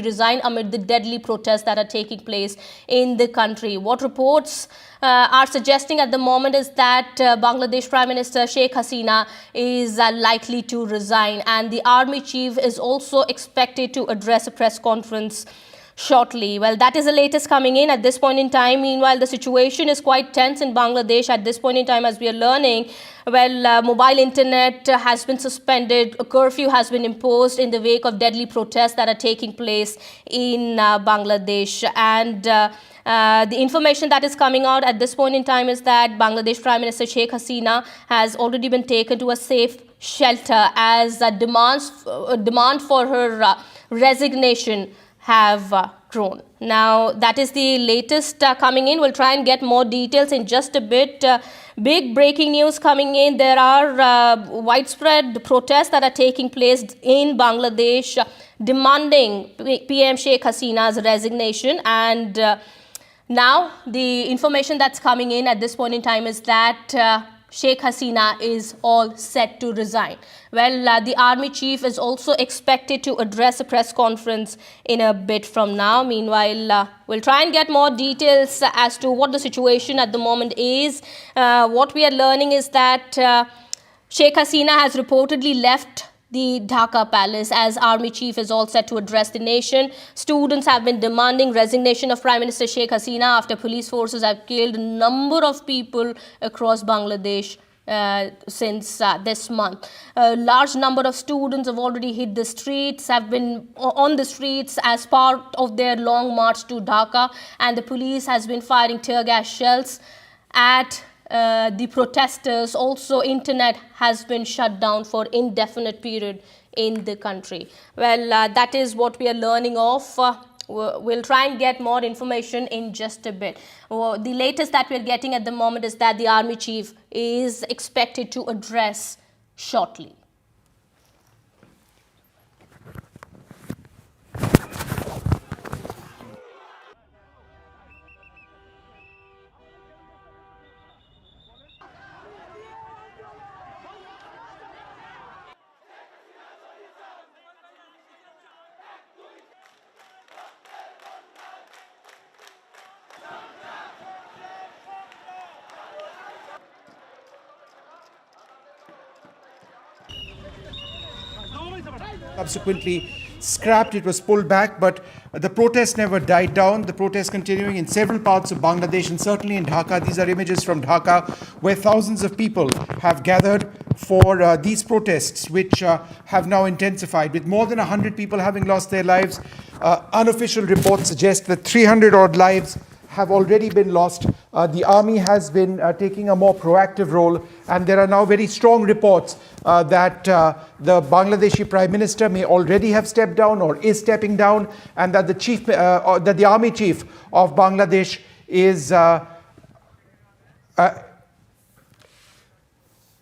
resign amid the deadly protests that are taking place in the country. What reports are suggesting at the moment is that Bangladesh Prime Minister Sheikh Hasina is likely to resign, and the army chief is also expected to address a press conference shortly. Well, that is the latest coming in at this point in time. Meanwhile, the situation is quite tense in Bangladesh at this point in time, as we are learning. Well, mobile internet has been suspended. A curfew has been imposed in the wake of deadly protests that are taking place in Bangladesh. And the information that is coming out at this point in time is that Bangladesh Prime Minister Sheikh Hasina has already been taken to a safe shelter as demand for her resignation have grown. Now, that is the latest coming in. We'll try and get more details in just a bit. Big breaking news coming in. There are widespread protests that are taking place in Bangladesh demanding PM Sheikh Hasina's resignation. And now the information that's coming in at this point in time is that Sheikh Hasina is all set to resign. Well, the army chief is also expected to address a press conference in a bit from now. Meanwhile, we'll try and get more details as to what the situation at the moment is. What we are learning is that Sheikh Hasina has reportedly left the Dhaka palace as army chief is all set to address the nation. Students have been demanding resignation of Prime Minister Sheikh Hasina after police forces have killed a number of people across Bangladesh since this month. A large number of students have already hit the streets, have been on the streets as part of their long march to Dhaka, and the police has been firing tear gas shells at the protesters. Also, internet has been shut down for indefinite period in the country. Well, that is what we are learning of. We'll try and get more information in just a bit. The latest that we're getting at the moment is that the army chief is expected to address shortly. Subsequently scrapped, it was pulled back, but the protest never died down. The protest continuing in several parts of Bangladesh and certainly in Dhaka. These are images from Dhaka where thousands of people have gathered for these protests, which have now intensified, with more than 100 people having lost their lives. Unofficial reports suggest that 300 odd lives have already been lost. The army has been taking a more proactive role, and there are now very strong reports that the Bangladeshi Prime Minister may already have stepped down or is stepping down, and that the army chief of Bangladesh is that the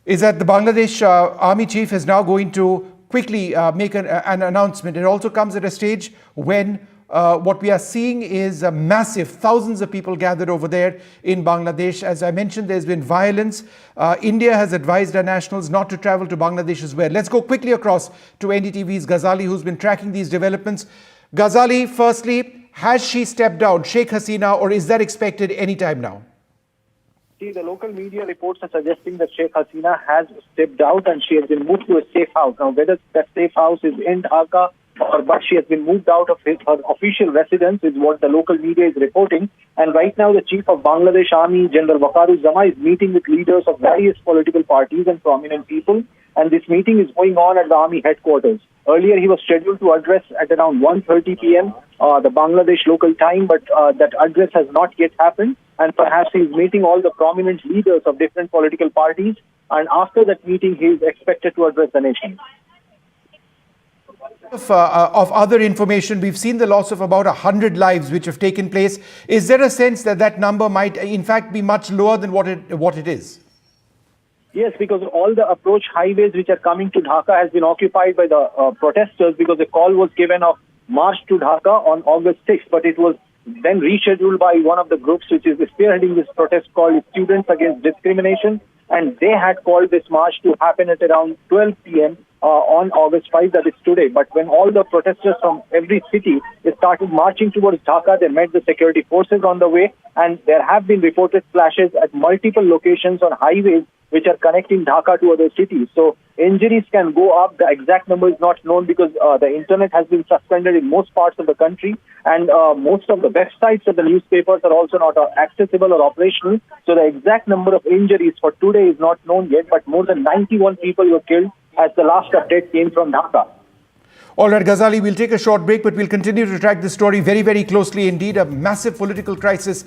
Bangladesh army chief is now going to quickly make an announcement. It also comes at a stage when what we are seeing is massive, thousands of people gathered over there in Bangladesh. As I mentioned, there's been violence. India has advised our nationals not to travel to Bangladesh as well. Let's go quickly across to NDTV's Ghazali, who's been tracking these developments. Ghazali, firstly, has she stepped down, Sheikh Hasina, or is that expected any time now? See, the local media reports are suggesting that Sheikh Hasina has stepped out and she has been moved to a safe house. Now, whether that safe house is in Dhaka but she has been moved out of her official residence is what the local media is reporting. And right now, the Chief of Bangladesh Army, General Waqaruzzama, is meeting with leaders of various political parties and prominent people. And this meeting is going on at the Army headquarters. Earlier, he was scheduled to address at around 1:30 p.m., the Bangladesh local time, but that address has not yet happened. And perhaps he is meeting all the prominent leaders of different political parties. And after that meeting, he is expected to address the nation. Of other information, we've seen the loss of about 100 lives which have taken place. Is there a sense that that number might in fact be much lower than what it is? Yes, because all the approach highways which are coming to Dhaka has been occupied by the protesters, because the call was given of march to Dhaka on August 6th, but it was then rescheduled by one of the groups which is spearheading this protest called Students Against Discrimination. and they had called this march to happen at around 12 p.m. On August 5, that is today. But when all the protesters from every city started marching towards Dhaka, they met the security forces on the way, and there have been reported clashes at multiple locations on highways which are connecting Dhaka to other cities. So injuries can go up. The exact number is not known because the internet has been suspended in most parts of the country, and most of the websites of the newspapers are also not accessible or operational. So the exact number of injuries for today is not known yet, but more than 91 people were killed as the last update came from Dhaka. All right, Ghazali, we'll take a short break, but we'll continue to track this story very, very closely indeed. A massive political crisis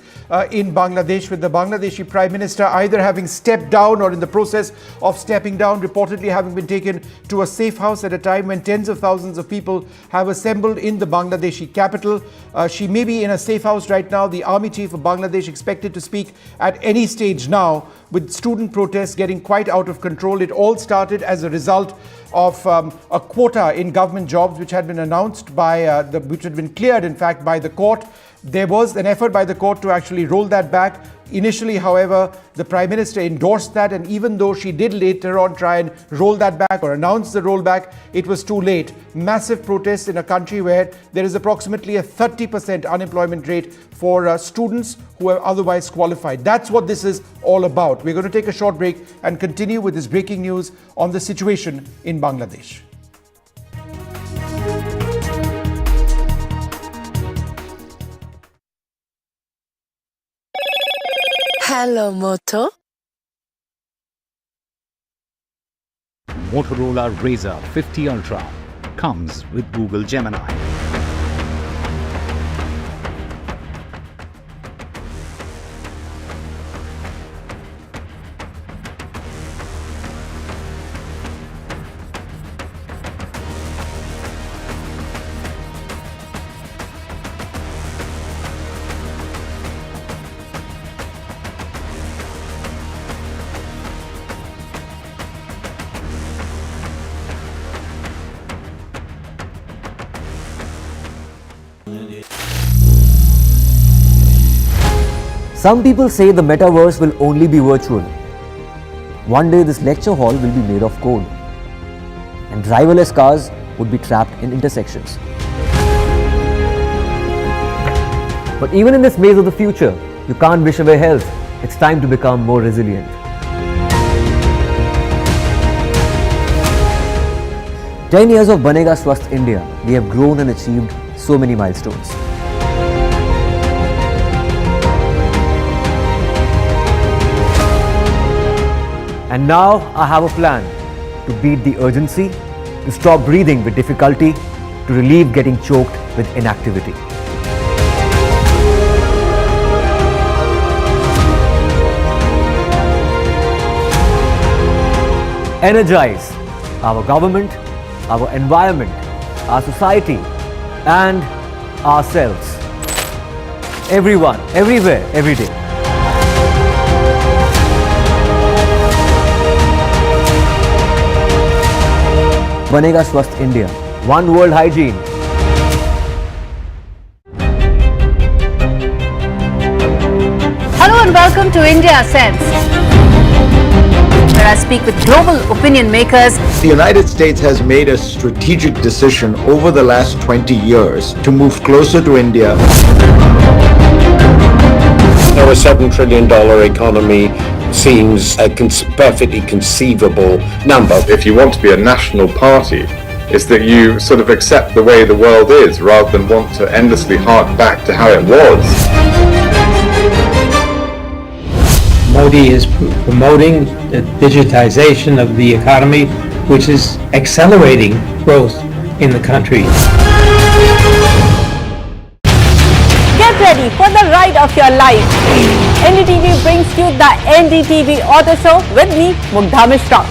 in Bangladesh, with the Bangladeshi Prime Minister either having stepped down or in the process of stepping down, reportedly having been taken to a safe house at a time when tens of thousands of people have assembled in the Bangladeshi capital. She may be in a safe house right now. The army chief of Bangladesh expected to speak at any stage now, with student protests getting quite out of control. It all started as a result of a quota in government jobs which had been announced by which had been cleared, in fact, by the court. There was an effort by the court to actually roll that back. Initially, however, the Prime Minister endorsed that, and even though she did later on try and roll that back or announce the rollback, it was too late. Massive protests in a country where there is approximately a 30% unemployment rate for students who are otherwise qualified. That's what this is all about. We're going to take a short break and continue with this breaking news on the situation in Bangladesh. Hello, Moto. Motorola Razr 50 Ultra comes with Google Gemini. Some people say the metaverse will only be virtual. One day this lecture hall will be made of code, and driverless cars would be trapped in intersections. But even in this maze of the future, you can't wish away health. It's time to become more resilient. 10 years of Banega Swasth India, we have grown and achieved so many milestones. And now I have a plan to beat the urgency, to stop breathing with difficulty, to relieve getting choked with inactivity. Energize our government, our environment, our society, and ourselves. Everyone, everywhere, every day. Banega Swasth India. One world hygiene. Hello and welcome to India Sense, where I speak with global opinion makers. The United States has made a strategic decision over the last 20 years to move closer to India. Now, a $7 trillion economy seems a perfectly conceivable number. If you want to be a national party, it's that you sort of accept the way the world is rather than want to endlessly hark back to how it was. Modi is promoting the digitization of the economy, which is accelerating growth in the country. Get ready for the ride of your life. NDTV brings you the NDTV Auto Show with me, Mugdha Mishra.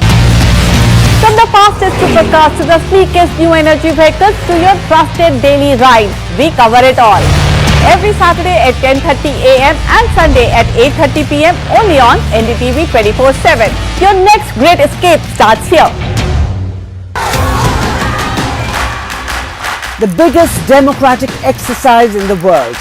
From the fastest supercars to the sleekest new energy vehicles to your trusted daily ride, we cover it all. Every Saturday at 10:30 a.m. and Sunday at 8:30 p.m. only on NDTV 24/7. Your next great escape starts here. The biggest democratic exercise in the world.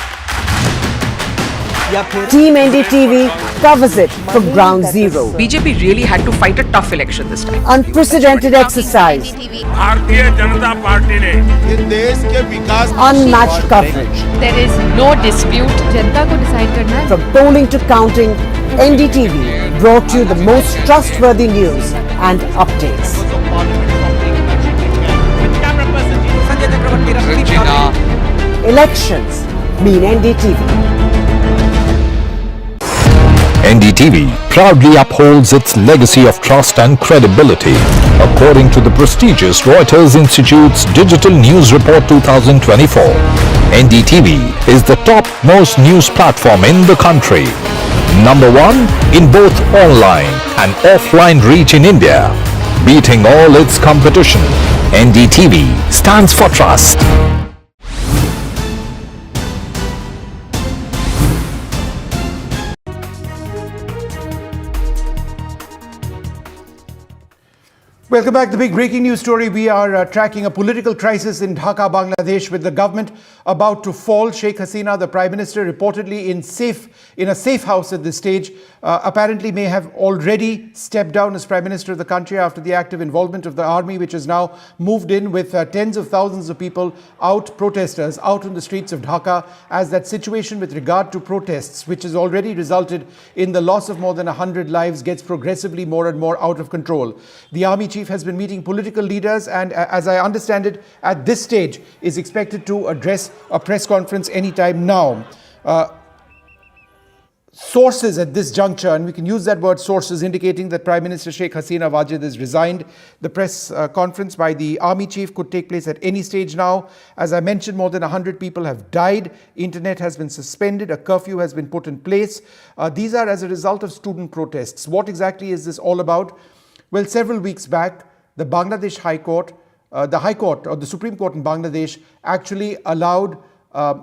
Team NDTV covers it from ground zero. BJP really had to fight a tough election this time. Unprecedented exercise. Unmatched coverage. There is no dispute. जनता को decide करना है. From polling to counting, NDTV brought you the most trustworthy news and updates. Elections mean NDTV. NDTV proudly upholds its legacy of trust and credibility. According to the prestigious Reuters Institute's Digital News Report 2024, NDTV is the top-most news platform in the country. Number one in both online and offline reach in India. Beating all its competition, NDTV stands for trust. Welcome back. The big breaking news story. We are tracking a political crisis in Dhaka, Bangladesh, with the government about to fall. Sheikh Hasina, the Prime Minister, reportedly in a safe house at this stage, apparently may have already stepped down as Prime Minister of the country after the active involvement of the army, which has now moved in with tens of thousands of people protesters out on the streets of Dhaka, as that situation with regard to protests, which has already resulted in the loss of more than 100 lives, gets progressively more and more out of control. The army chief has been meeting political leaders and, as I understand it, at this stage is expected to address a press conference anytime now. Sources at this juncture, and we can use that word sources, indicating that Prime Minister Sheikh Hasina Wajid has resigned. The press conference by the army chief could take place at any stage now. As I mentioned, more than 100 people have died. Internet has been suspended. A curfew has been put in place. These are as a result of student protests. What exactly is this all about? Well, several weeks back, the Bangladesh High Court, the Supreme Court in Bangladesh actually allowed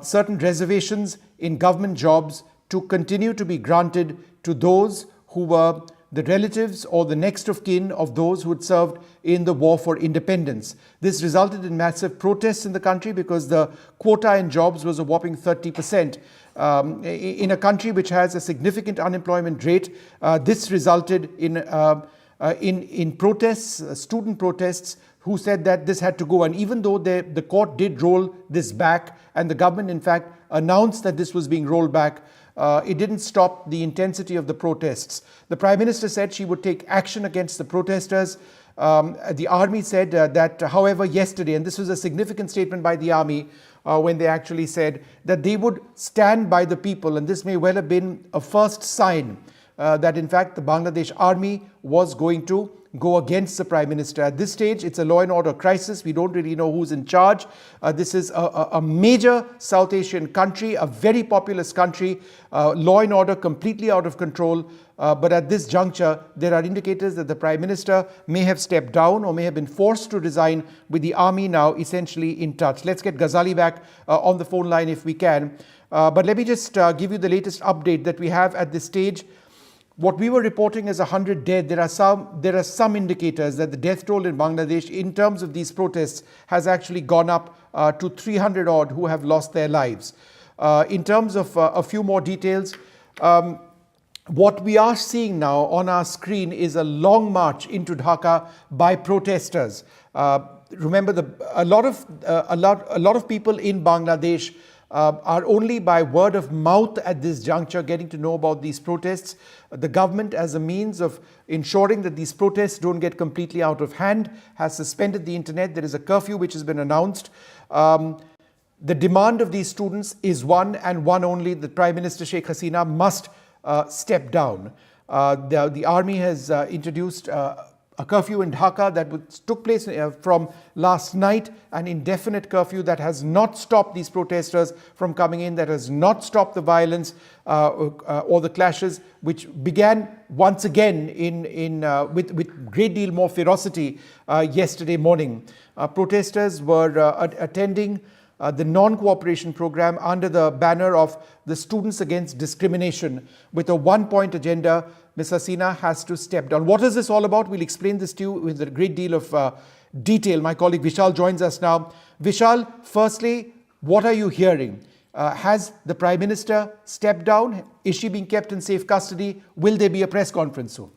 certain reservations in government jobs to continue to be granted to those who were the relatives or the next of kin of those who had served in the war for independence. This resulted in massive protests in the country because the quota in jobs was a whopping 30%. In a country which has a significant unemployment rate, this resulted in protests, student protests, who said that this had to go. And even though the court did roll this back, and the government in fact announced that this was being rolled back, it didn't stop the intensity of the protests. The Prime Minister said she would take action against the protesters. The army said that, however, yesterday, and this was a significant statement by the army, when they actually said that they would stand by the people, and this may well have been a first sign that in fact the Bangladesh army was going to go against the Prime Minister. At this stage, it's a law and order crisis. We don't really know who's in charge. This is a major South Asian country, a very populous country, law and order completely out of control. But at this juncture, there are indicators that the Prime Minister may have stepped down or may have been forced to resign, with the army now essentially in touch. Let's get Ghazali back on the phone line if we can. But let me just give you the latest update that we have at this stage. What we were reporting as 100 dead, there are some indicators that the death toll in Bangladesh in terms of these protests has actually gone up to 300 odd who have lost their lives. In terms of a few more details, what we are seeing now on our screen is a long march into Dhaka by protesters. Remember, a lot of people in Bangladesh are only by word of mouth at this juncture getting to know about these protests. The government, as a means of ensuring that these protests don't get completely out of hand, has suspended the internet. There is a curfew which has been announced. The demand of these students is one and one only: the Prime Minister Sheikh Hasina must step down. The army has introduced a curfew in Dhaka that took place from last night, an indefinite curfew that has not stopped these protesters from coming in, that has not stopped the violence or the clashes, which began once again with great deal more ferocity yesterday morning. Protesters were attending the non-cooperation program under the banner of the Students Against Discrimination, with a one-point agenda: Ms. Hasina has to step down. What is this all about? We'll explain this to you with a great deal of detail. My colleague Vishal joins us now. Vishal, firstly, what are you hearing? Has the Prime Minister stepped down? Is she being kept in safe custody? Will there be a press conference soon?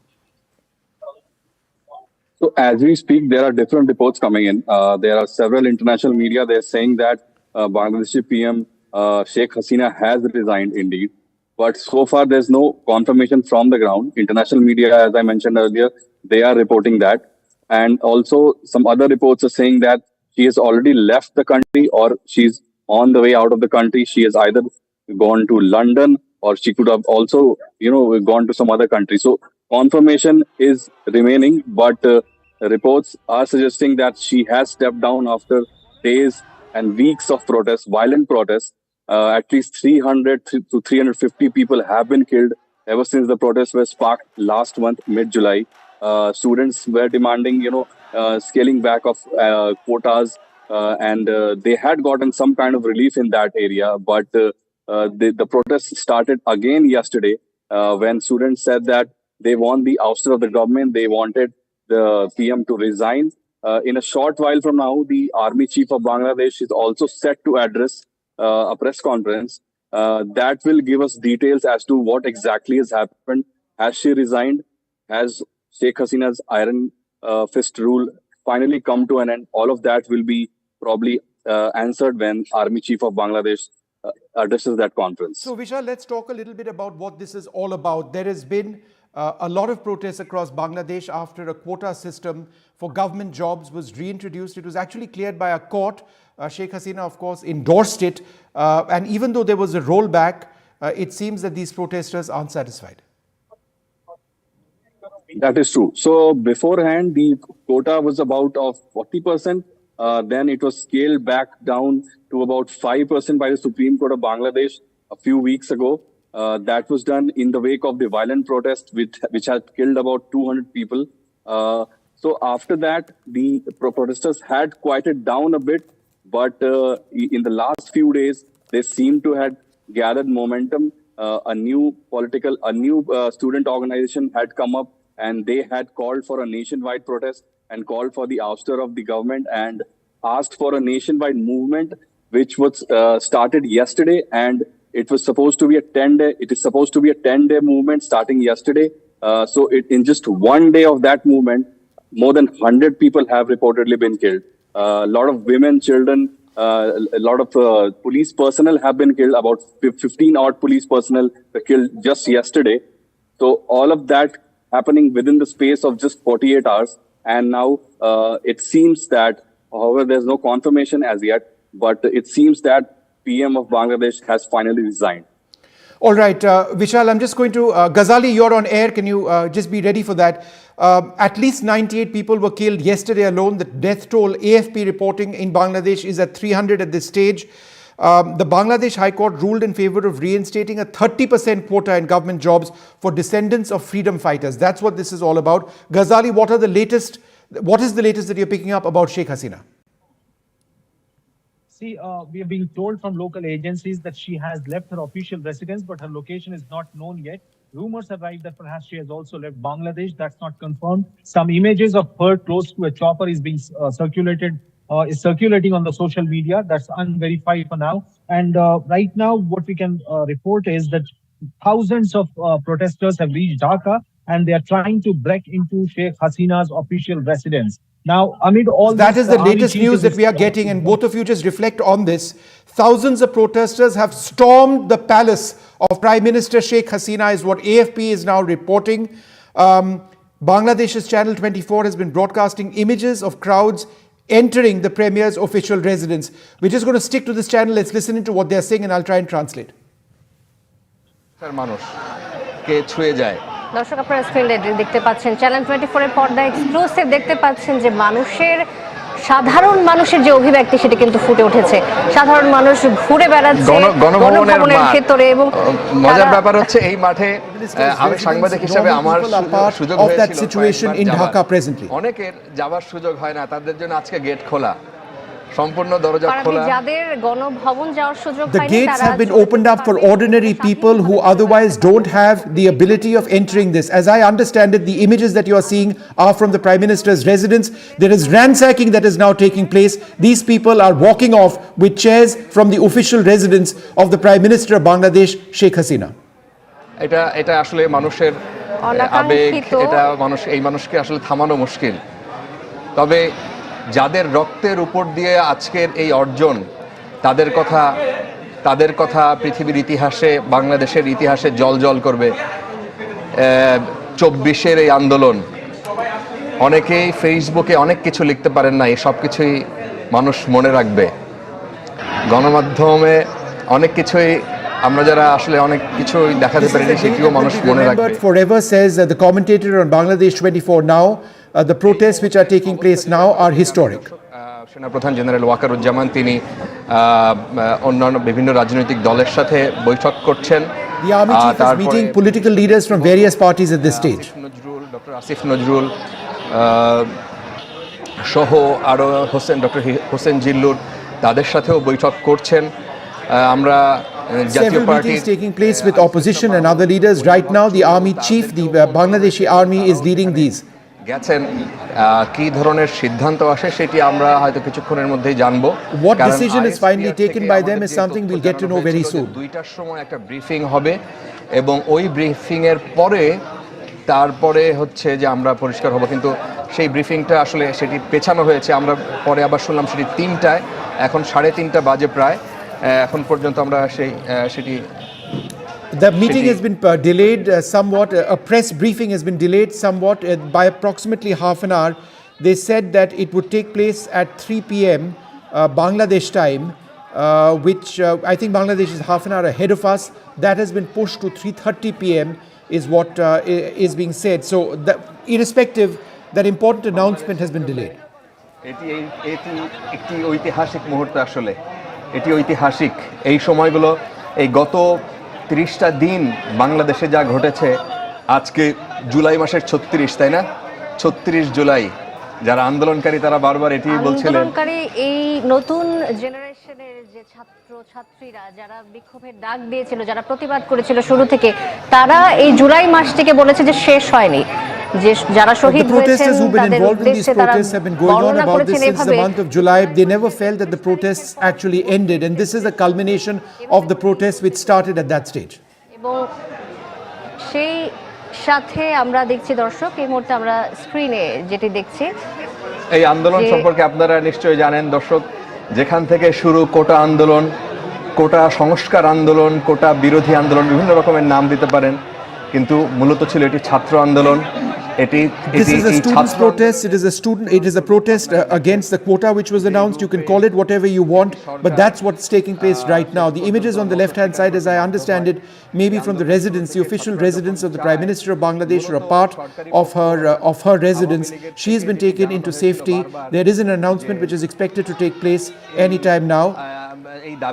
So as we speak, there are different reports coming in. There are several international media. They're saying that Bangladeshi PM Sheikh Hasina has resigned indeed. But so far, there's no confirmation from the ground. International media, as I mentioned earlier, they are reporting that. And also some other reports are saying that she has already left the country or she's on the way out of the country. She has either gone to London or she could have also, gone to some other country. So confirmation is remaining, but reports are suggesting that she has stepped down after days and weeks of protests, violent protests. At least 300 to 350 people have been killed ever since the protests were sparked last month, mid-July. Students were demanding, scaling back of quotas, and they had gotten some kind of relief in that area. But the protests started again yesterday when students said that they want the ouster of the government. They wanted the PM to resign. In a short while from now, the Army Chief of Bangladesh is also set to address a press conference that will give us details as to what exactly has happened. Has she resigned? Has Sheikh Hasina's iron fist rule finally come to an end? All of that will be probably answered when Army Chief of Bangladesh addresses that conference. So Vishal, let's talk a little bit about what this is all about. There has been a lot of protests across Bangladesh after a quota system for government jobs was reintroduced. It was actually cleared by a court. Sheikh Hasina, of course, endorsed it. And even though there was a rollback, it seems that these protesters aren't satisfied. That is true. So beforehand, the quota was about of 40%. Then it was scaled back down to about 5% by the Supreme Court of Bangladesh a few weeks ago. That was done in the wake of the violent protest, which had killed about 200 people. So after that, the protesters had quieted down a bit. But in the last few days, they seem to have gathered momentum. A new student organization had come up and they had called for a nationwide protest and called for the ouster of the government and asked for a nationwide movement, which was started yesterday. And it was supposed to be a 10-day. It is supposed to be a 10-day movement starting yesterday. So in just one day of that movement, more than 100 people have reportedly been killed. A lot of women, children, a lot of police personnel have been killed. About 15 odd police personnel were killed just yesterday. So all of that happening within the space of just 48 hours. And now it seems that, however, there's no confirmation as yet, but it seems that PM of Bangladesh has finally resigned. All right, Vishal, I'm just going to, Ghazali, you're on air. Can you just be ready for that? At least 98 people were killed yesterday alone. The death toll, AFP reporting in Bangladesh, is at 300 at this stage. The Bangladesh High Court ruled in favor of reinstating a 30% quota in government jobs for descendants of freedom fighters. That's what this is all about. Ghazali, what is the latest that you're picking up about Sheikh Hasina? See, we are being told from local agencies that she has left her official residence, but her location is not known yet. Rumors arrived that perhaps she has also left Bangladesh. That's not confirmed. Some images of her close to a chopper is being circulating on the social media. That's unverified for now. And right now, what we can report is that thousands of protesters have reached Dhaka, and they are trying to break into Sheikh Hasina's official residence. Now, amid all that is the latest news that we are getting, and both of you just reflect on this. Thousands of protesters have stormed the palace of Prime Minister Sheikh Hasina, is what AFP is now reporting. Bangladesh's Channel 24 has been broadcasting images of crowds entering the Premier's official residence. We're just going to stick to this channel. Let's listen into what they're saying, and I'll try and translate. দর্শক আপনারা স্ক্রিনে দেখতে পাচ্ছেন channel 24 এর পর্দায় exclusive দেখতে পাচ্ছেন যে সাধারণ মানুষের যে অভিব্যক্তি সেটা কিন্তু ফুটে উঠেছে। সাধারণ মানুষ ঘুরে বেড়াচ্ছে গণভবনের ভেতরে এবং মজার ব্যাপার হচ্ছে এই মাঠে আমি সাংবাদিক হিসেবে আমার সুযোগ হয়েছিল in Dhaka presently. অনেকের যাওয়ার সুযোগ হয় না, তাদের জন্য আজকে গেট খোলা। সম্পূর্ণ দরজা খোলা। যাদের গণভবন যাওয়ার সুযোগ The gates have been opened up for ordinary people who otherwise don't have the ability of entering this. As I understand it, the images that you are seeing are from the Prime Minister's residence. There is ransacking that is now taking place. These people are walking off with chairs from the official residence of the Prime Minister of Bangladesh, Sheikh Hasina. এটা আসলে মানুষের আবেগ, এটা এই মানুষকে আসলে থামানো মুশকিল। তবে যাদের রক্তের উপর দিয়ে আজকের এই অর্জন, তাদের কথা পৃথিবীর ইতিহাসে, বাংলাদেশের ইতিহাসে জল করবে। 24-এর এই আন্দোলন, অনেকেই ফেসবুকে অনেক কিছু লিখতে পারেন না, এই সব কিছুই মানুষ মনে রাখবে। গণমাধ্যমে অনেক কিছুই আমরা যারা আসলে অনেক কিছুই দেখাতে পারিনি, সেটিও মানুষ মনে রাখবে। Forever, says the commentator on Bangladesh 24 now. The protests which are taking place now are historic. সেনাপ্রধান জেনারেল ওয়াকারুজ্জামান তিনি অন্যান্য বিভিন্ন রাজনৈতিক দলের সাথে বৈঠক করছেন। The army chief is meeting political leaders from various parties at this stage. Doctor Asif Nazrul সহ আরো ডক্টর হোসেন জিল্লুর, তাদের সাথেও বৈঠক করছেন। আমরা Several meetings taking place with opposition and other leaders. Right now, the army chief, the Bangladeshi army, is leading these. গেছেন, কি ধরনের সিদ্ধান্ত আসে সেটি আমরা হয়তো কিছুক্ষণের মধ্যেই জানবো। What decision is finally taken by them is something we'll get to know very soon. 2টার সময় একটা ব্রিফিং হবে এবং ওই ব্রিফিং এর তারপরে হচ্ছে যে আমরা পরিষ্কার হব, কিন্তু সেই ব্রিফিংটা আসলে সেটি পেছানো হয়েছে। আমরা পরে আবার শুনলাম সেটি 3টায়, এখন 3:30 বাজে প্রায়। এখন পর্যন্ত আমরা সেটি The meeting has been delayed somewhat. A press briefing has been delayed somewhat by approximately half an hour. They said that it would take place at 3 p.m. Bangladesh time, which I think Bangladesh is half an hour ahead of us. That has been pushed to 3:30 p.m. is what is being said. So, irrespective, that important announcement has been delayed. এটি একটি ঐতিহাসিক মুহূর্ত, আসলে এটি ঐতিহাসিক। এই সময়গুলো, এই গত 30টা দিন বাংলাদেশে যা ঘটেছে, আজকে জুলাই মাসের 36, তাই না? 36 জুলাই। যারা আন্দোলনকারী তারা বারবার এটি বলছিলেন, আন্দোলনকারী এই নতুন জেনারেশনের যে ছাত্রছাত্রীরা যারা বিক্ষোভের ডাক দিয়েছিল, যারা প্রতিবাদ করেছিল শুরু থেকে, তারা এই জুলাই মাসটিকে বলেছে যে শেষ হয়নি, যে যারা শহীদ হয়েছেন protesters who've been involved in these protests have been going on about this since the month of July. They never felt that the protests actually ended, and this is the culmination of the protests which started at that stage. এবং সেই সাথে আমরা দেখছি, দর্শক, এই মুহূর্তে আমরা স্ক্রিনে যেটি দেখছি, এই আন্দোলন সম্পর্কে আপনারা নিশ্চয়ই জানেন দর্শক, যেখান থেকে শুরু কোটা আন্দোলন, কোটা সংস্কার আন্দোলন, কোটা বিরোধী আন্দোলন, বিভিন্ন রকমের নাম দিতে পারেন, কিন্তু মূলত ছিল এটি ছাত্র আন্দোলন। This is a students' protest. It is a protest against the quota which was announced. You can call it whatever you want, but that's what's taking place right now. The images on the left-hand side, as I understand it, maybe from the residence, the official residence of the Prime Minister of Bangladesh, or a part of her residence. She has been taken into safety. There is an announcement which is expected to take place anytime now.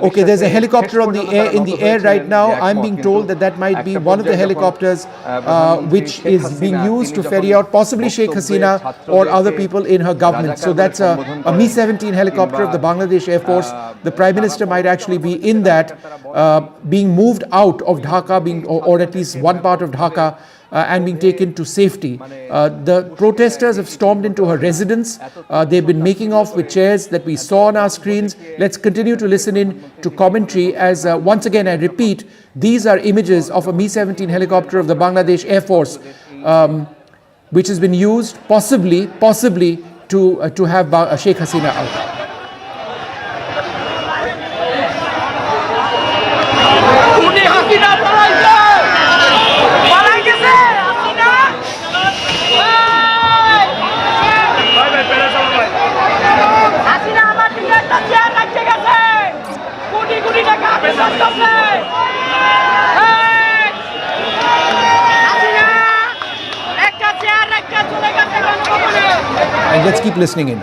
Okay, there's a helicopter in the air right now. I'm being told that might be one of the helicopters which is being used to ferry out possibly Sheikh Hasina or other people in her government. So that's a Mi-17 helicopter of the Bangladesh Air Force. The Prime Minister might actually be in that, being moved out of Dhaka, or at least one part of Dhaka, and being taken to safety. The protesters have stormed into her residence. They've been making off with chairs that we saw on our screens. Let's continue to listen in to commentary as, once again, I repeat, these are images of a Mi-17 helicopter of the Bangladesh Air Force, which has been used possibly to have Sheikh Hasina out. And let's keep listening in.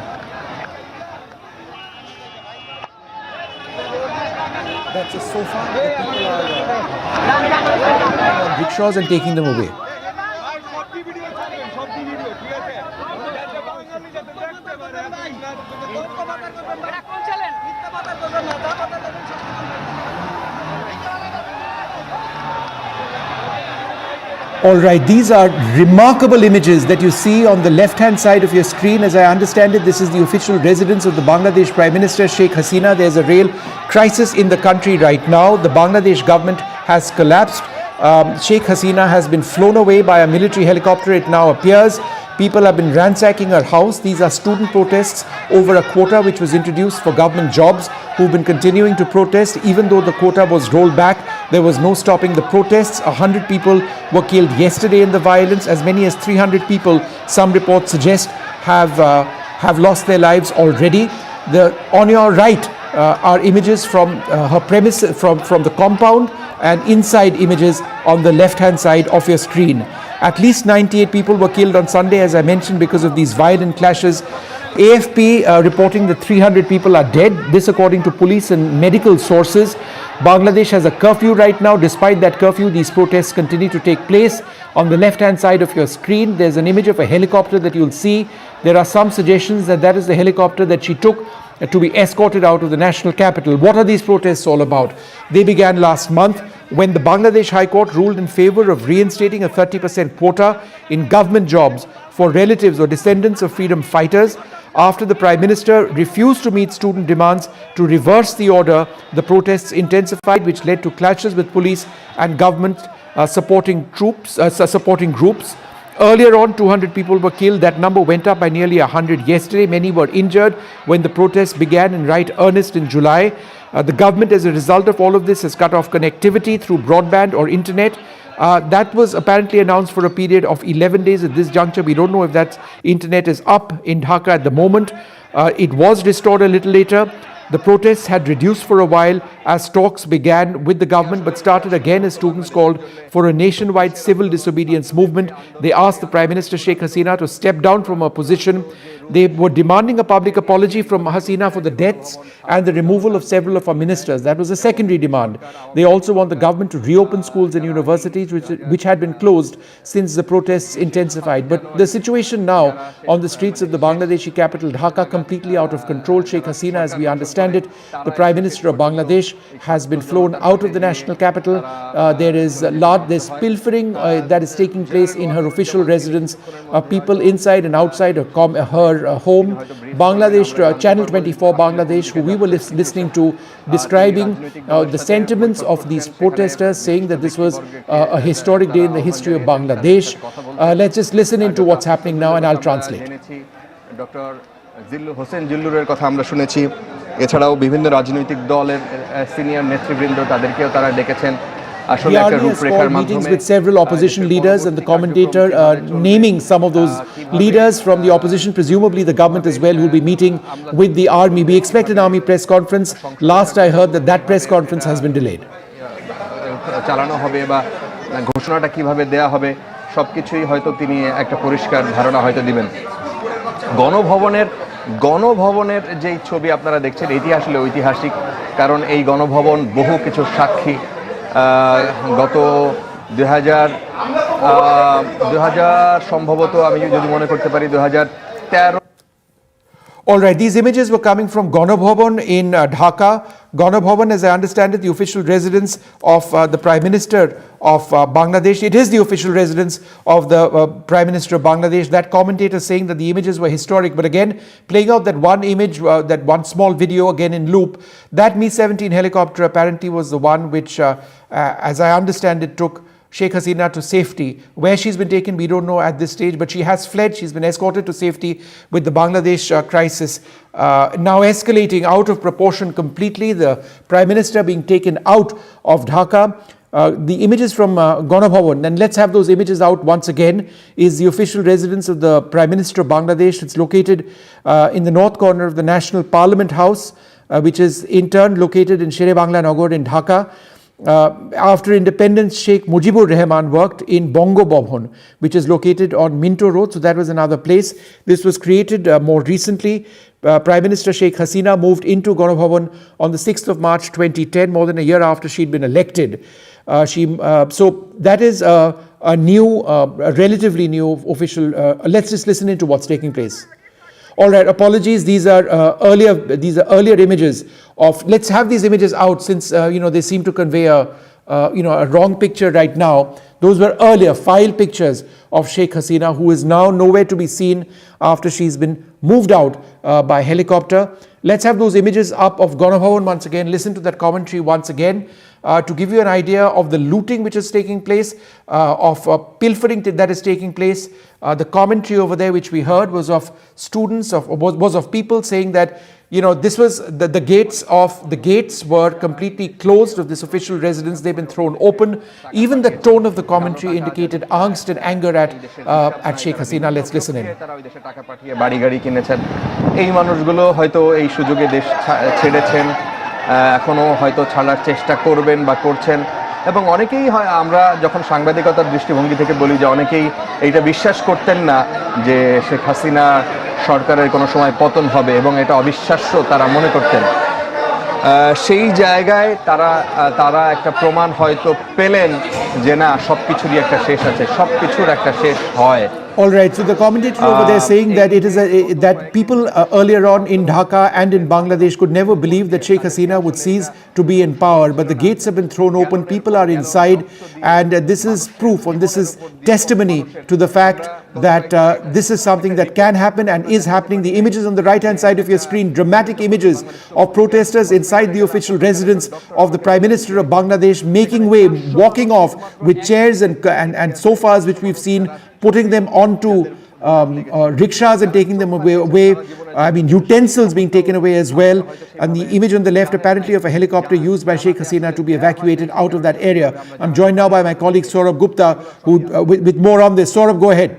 That's a sofa that people are on rickshaws and taking them away. All right, these are remarkable images that you see on the left-hand side of your screen. As I understand it, this is the official residence of the Bangladesh Prime Minister, Sheikh Hasina. There's a real crisis in the country right now. The Bangladesh government has collapsed. Sheikh Hasina has been flown away by a military helicopter, it now appears. People have been ransacking her house. These are student protests over a quota which was introduced for government jobs, who've been continuing to protest. Even though the quota was rolled back, there was no stopping the protests. 100 people were killed yesterday in the violence. As many as 300 people, some reports suggest, have lost their lives already. On your right are images from her premise, from the compound, and inside images on the left-hand side of your screen. At least 98 people were killed on Sunday, as I mentioned, because of these violent clashes. AFP reporting that 300 people are dead. This according to police and medical sources. Bangladesh has a curfew right now. Despite that curfew, these protests continue to take place. On the left-hand side of your screen, there's an image of a helicopter that you'll see. There are some suggestions that that is the helicopter that she took to be escorted out of the national capital. What are these protests all about? They began last month when the Bangladesh High Court ruled in favor of reinstating a 30% quota in government jobs for relatives or descendants of freedom fighters. After the Prime Minister refused to meet student demands to reverse the order, the protests intensified, which led to clashes with police and government supporting groups. Earlier on, 200 people were killed. That number went up by nearly 100 yesterday. Many were injured when the protests began in right earnest in July. The government, as a result of all of this, has cut off connectivity through broadband or internet. That was apparently announced for a period of 11 days at this juncture. We don't know if that internet is up in Dhaka at the moment. It was restored a little later. The protests had reduced for a while as talks began with the government, but started again as students called for a nationwide civil disobedience movement. They asked the Prime Minister Sheikh Hasina to step down from her position. They were demanding a public apology from Hasina for the deaths and the removal of several of her ministers. That was a secondary demand. They also want the government to reopen schools and universities which had been closed since the protests intensified. But the situation now on the streets of the Bangladeshi capital, Dhaka, completely out of control. Sheikh Hasina, as we understand it, the Prime Minister of Bangladesh, has been flown out of the national capital. There's pilfering that is taking place in her official residence. People inside and outside her home. Bangladesh, Channel 24 Bangladesh, who we were listening to, describing the sentiments of these protesters, saying that this was a historic day in the history of Bangladesh. Let's just listen into what's happening now and I'll translate. Dr. Hossain জিল্লুরের কথা আমরা শুনেছি। এছাড়াও বিভিন্ন রাজনৈতিক দলের senior নেতৃবৃন্দ তাদেরকেও তারা ডেকেছেন। The army has called meetings with several opposition leaders, and the commentator naming some of those leaders from the opposition, presumably the government as well, who will be meeting with the army. We expect an army press conference. Last I heard that press conference has been delayed. চালানো হবে বা ঘোষণাটা কিভাবে দেয়া হবে সবকিছুই হয়তো তিনি একটা পরিষ্কার ধারণা হয়তো দিবেন। গণভবনের যেই ছবি আপনারা দেখছেন এটি আসলে ঐতিহাসিক, কারণ এই গণভবন বহু কিছু সাক্ষী। গত 2000 সম্ভবত আমি যদি মনে করতে পারি 2013। All right, these images were coming from Ganabhavan in Dhaka. Ganabhavan, as I understand it, the official residence of the Prime Minister of Bangladesh. It is the official residence of the Prime Minister of Bangladesh. That commentator saying that the images were historic, but again, playing out that one image, that one small video again in loop. That Mi-17 helicopter apparently was the one which, as I understand it, took Sheikh Hasina to safety. Where she's been taken, we don't know at this stage, but she has fled. She's been escorted to safety, with the Bangladesh crisis now escalating out of proportion completely. The Prime Minister being taken out of Dhaka. The images from Ganabhavan, and let's have those images out once again, is the official residence of the Prime Minister of Bangladesh. It's located in the north corner of the National Parliament House, which is in turn located in Shere Bangla Nagar in Dhaka. After independence, Sheikh Mujibur Rahman worked in Bongo Bobhon, which is located on Minto Road. So that was another place. This was created more recently. Prime Minister Sheikh Hasina moved into Ganabhavan on the 6th of March 2010, more than a year after she'd been elected. So that is a relatively new official. Let's just listen into what's taking place. All right, apologies. These are earlier images of. Let's have these images out since they seem to convey a wrong picture right now. Those were earlier file pictures of Sheikh Hasina, who is now nowhere to be seen after she's been moved out by helicopter. Let's have those images up of Ganabhavan once again. Listen to that commentary once again to give you an idea of the looting which is taking place, of pilfering that is taking place. The commentary over there which we heard was of students, was of people saying that this was the gates were completely closed of this official residence. They've been thrown open. Even the tone of the commentary indicated angst and anger at Sheikh Hasina. Let's listen in. বাড়ি গাড়ি কিনেছেন এই মানুষগুলো হয়তো এই সুযোগে দেশ ছেড়েছেন এখনো হয়তো ছাড়ার চেষ্টা করবেন বা করছেন এবং অনেকেই হয় আমরা যখন সাংবাদিকতার দৃষ্টিভঙ্গি থেকে বলি যে অনেকেই এইটা বিশ্বাস করতেন না যে শেখ হাসিনা সরকারের কোনো সময় পতন হবে এবং এটা অবিশ্বাস্য তারা মনে করতেন সেই জায়গায় তারা একটা প্রমাণ হয়তো পেলেন যে না সবকিছুরই একটা শেষ আছে সবকিছুর একটা শেষ হয় All right, so the commentator over there saying that it is that people earlier on in Dhaka and in Bangladesh could never believe that Sheikh Hasina would cease to be in power, but the gates have been thrown open, people are inside, and this is proof and this is testimony to the fact that this is something that can happen and is happening. The images on the right hand side of your screen, dramatic images of protesters inside the official residence of the Prime Minister of Bangladesh making way, walking off with chairs and sofas which we've seen, putting them onto rickshaws and taking them away. I mean, utensils being taken away as well. And the image on the left, apparently of a helicopter used by Sheikh Hasina to be evacuated out of that area. I'm joined now by my colleague Saurabh Gupta, who with more on this. Saurabh, go ahead.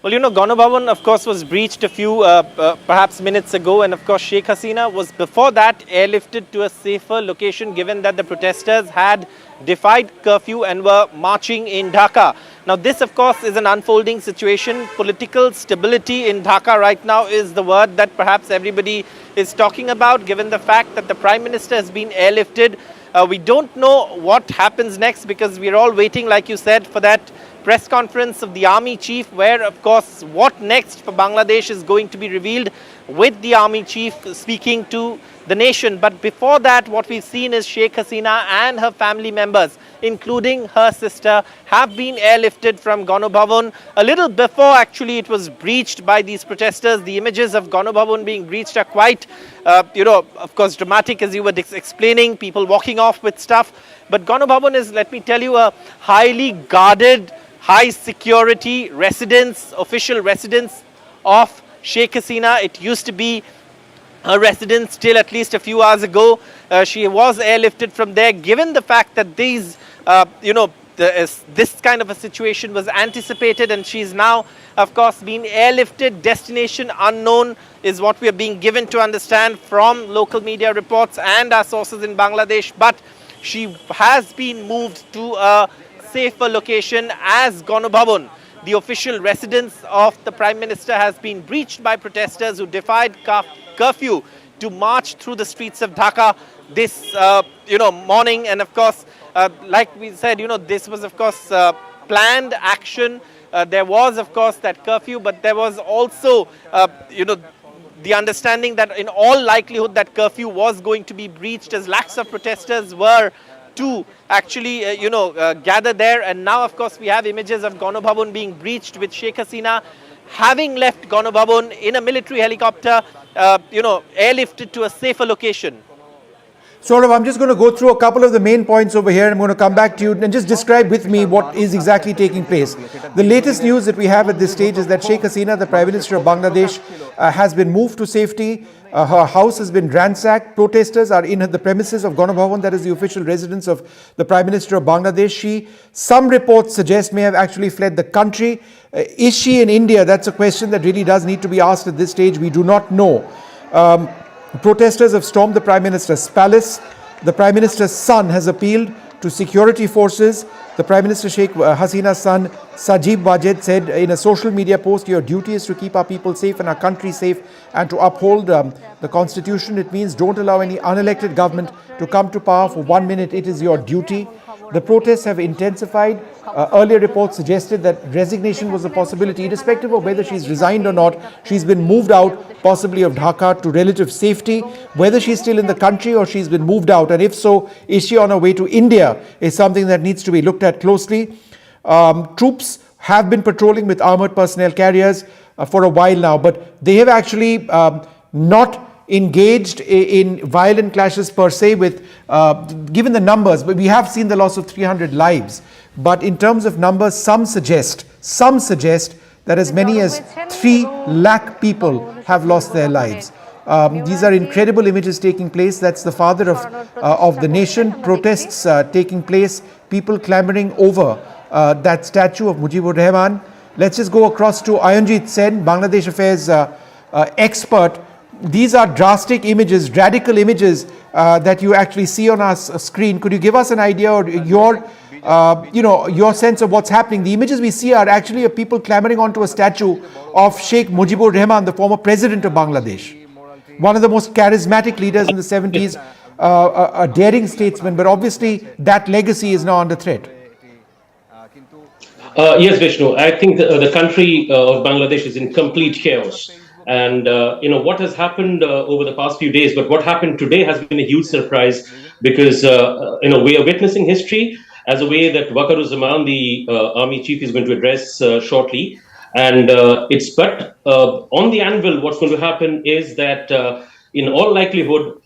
Well, Ganabhavan, of course, was breached a few, perhaps minutes ago. And of course, Sheikh Hasina was before that airlifted to a safer location, given that the protesters had defied curfew and were marching in Dhaka. Now, this, of course, is an unfolding situation. Political stability in Dhaka right now is the word that perhaps everybody is talking about, given the fact that the Prime Minister has been airlifted. We don't know what happens next because we're all waiting, like you said, for that press conference of the army chief, where of course what next for Bangladesh is going to be revealed with the army chief speaking to the nation. But before that, what we've seen is Sheikh Hasina and her family members, including her sister, have been airlifted from Ganabhavan a little before actually it was breached by these protesters. The images of Ganabhavan being breached are quite of course dramatic, as you were explaining, people walking off with stuff. But Ganabhavan is, let me tell you, a highly guarded, high security residence, official residence of Sheikh Hasina. It used to be her residence till at least a few hours ago. She was airlifted from there, given the fact that these, this kind of a situation was anticipated, and she's now, of course, been airlifted. Destination unknown is what we are being given to understand from local media reports and our sources in Bangladesh. But she has been moved to a safer location as Ganabhavan, the official residence of the Prime Minister, has been breached by protesters who defied curfew to march through the streets of Dhaka this morning. And of course, like we said, this was of course planned action. There was of course that curfew, but there was also the understanding that in all likelihood that curfew was going to be breached, as lakhs of protesters were to actually gather there. And now of course we have images of Ganabhavan being breached, with Sheikh Hasina having left Ganabhavan in a military helicopter, airlifted to a safer location. Saurabh, I'm just going to go through a couple of the main points over here. I'm going to come back to you and just describe with me what is exactly taking place. The latest news that we have at this stage is that Sheikh Hasina, the Prime Minister of Bangladesh, has been moved to safety. Her house has been ransacked. Protesters are in the premises of Ganabhavan, that is the official residence of the Prime Minister of Bangladesh. Some reports suggest, may have actually fled the country. Is she in India? That's a question that really does need to be asked at this stage. We do not know. Protesters have stormed the Prime Minister's palace. The Prime Minister's son has appealed to security forces. The Prime Minister Sheikh Hasina's son Sajib Wajed said in a social media post, "Your duty is to keep our people safe and our country safe and to uphold the constitution. It means don't allow any unelected government to come to power for 1 minute. It is your duty." The protests have intensified. Earlier reports suggested that resignation was a possibility. Irrespective of whether she's resigned or not, she's been moved out, possibly of Dhaka, to relative safety. Whether she's still in the country or she's been moved out, and if so, is she on her way to India, is something that needs to be looked at closely. Troops have been patrolling with armored personnel carriers for a while now, but they have actually not engaged in violent clashes per se with, given the numbers, but we have seen the loss of 300 lives. But in terms of numbers, some suggest that as many as 3 lakh people have lost their lives. These are incredible images taking place. That's the father of the nation. Protests taking place, people clamoring over that statue of Mujibur Rahman. Let's just go across to Ayanjit Sen, Bangladesh Affairs expert. These are drastic images, radical images that you actually see on our screen. Could you give us an idea or your sense of what's happening? The images we see are actually of people clamoring onto a statue of Sheikh Mujibur Rahman, the former president of Bangladesh. One of the most charismatic leaders in the 70s, a daring statesman, but obviously that legacy is now under threat. Yes, Vishnu. I think the country of Bangladesh is in complete chaos. And, what has happened over the past few days, but what happened today has been a huge surprise because, we are witnessing history as a way that Waqaruzzaman, the army chief, is going to address shortly. And on the anvil, what's going to happen is that in all likelihood,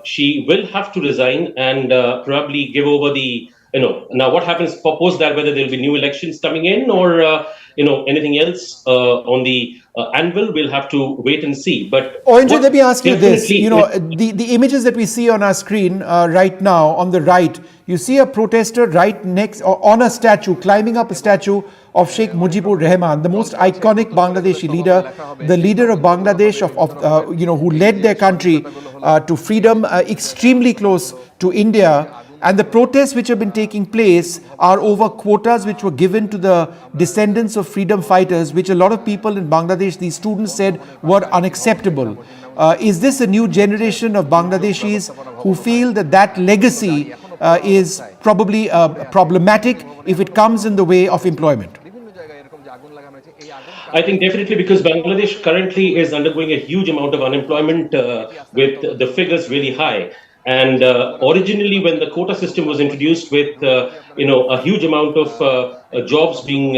she will have to resign and probably give over the, now what happens post that, whether there'll be new elections coming in or, anything else on the anvil, we'll have to wait and see. But Orange, let me ask you this. The images that we see on our screen right now on the right, you see a protester right next or on a statue, climbing up a statue of Sheikh Mujibur Rahman, the most iconic Bangladeshi leader, the leader of Bangladesh who led their country to freedom, extremely close to India. And the protests which have been taking place are over quotas which were given to the descendants of freedom fighters, which a lot of people in Bangladesh, these students, said were unacceptable. Is this a new generation of Bangladeshis who feel that legacy is probably problematic if it comes in the way of employment? I think definitely, because Bangladesh currently is undergoing a huge amount of unemployment with the figures really high. And originally, when the quota system was introduced with, a huge amount of jobs being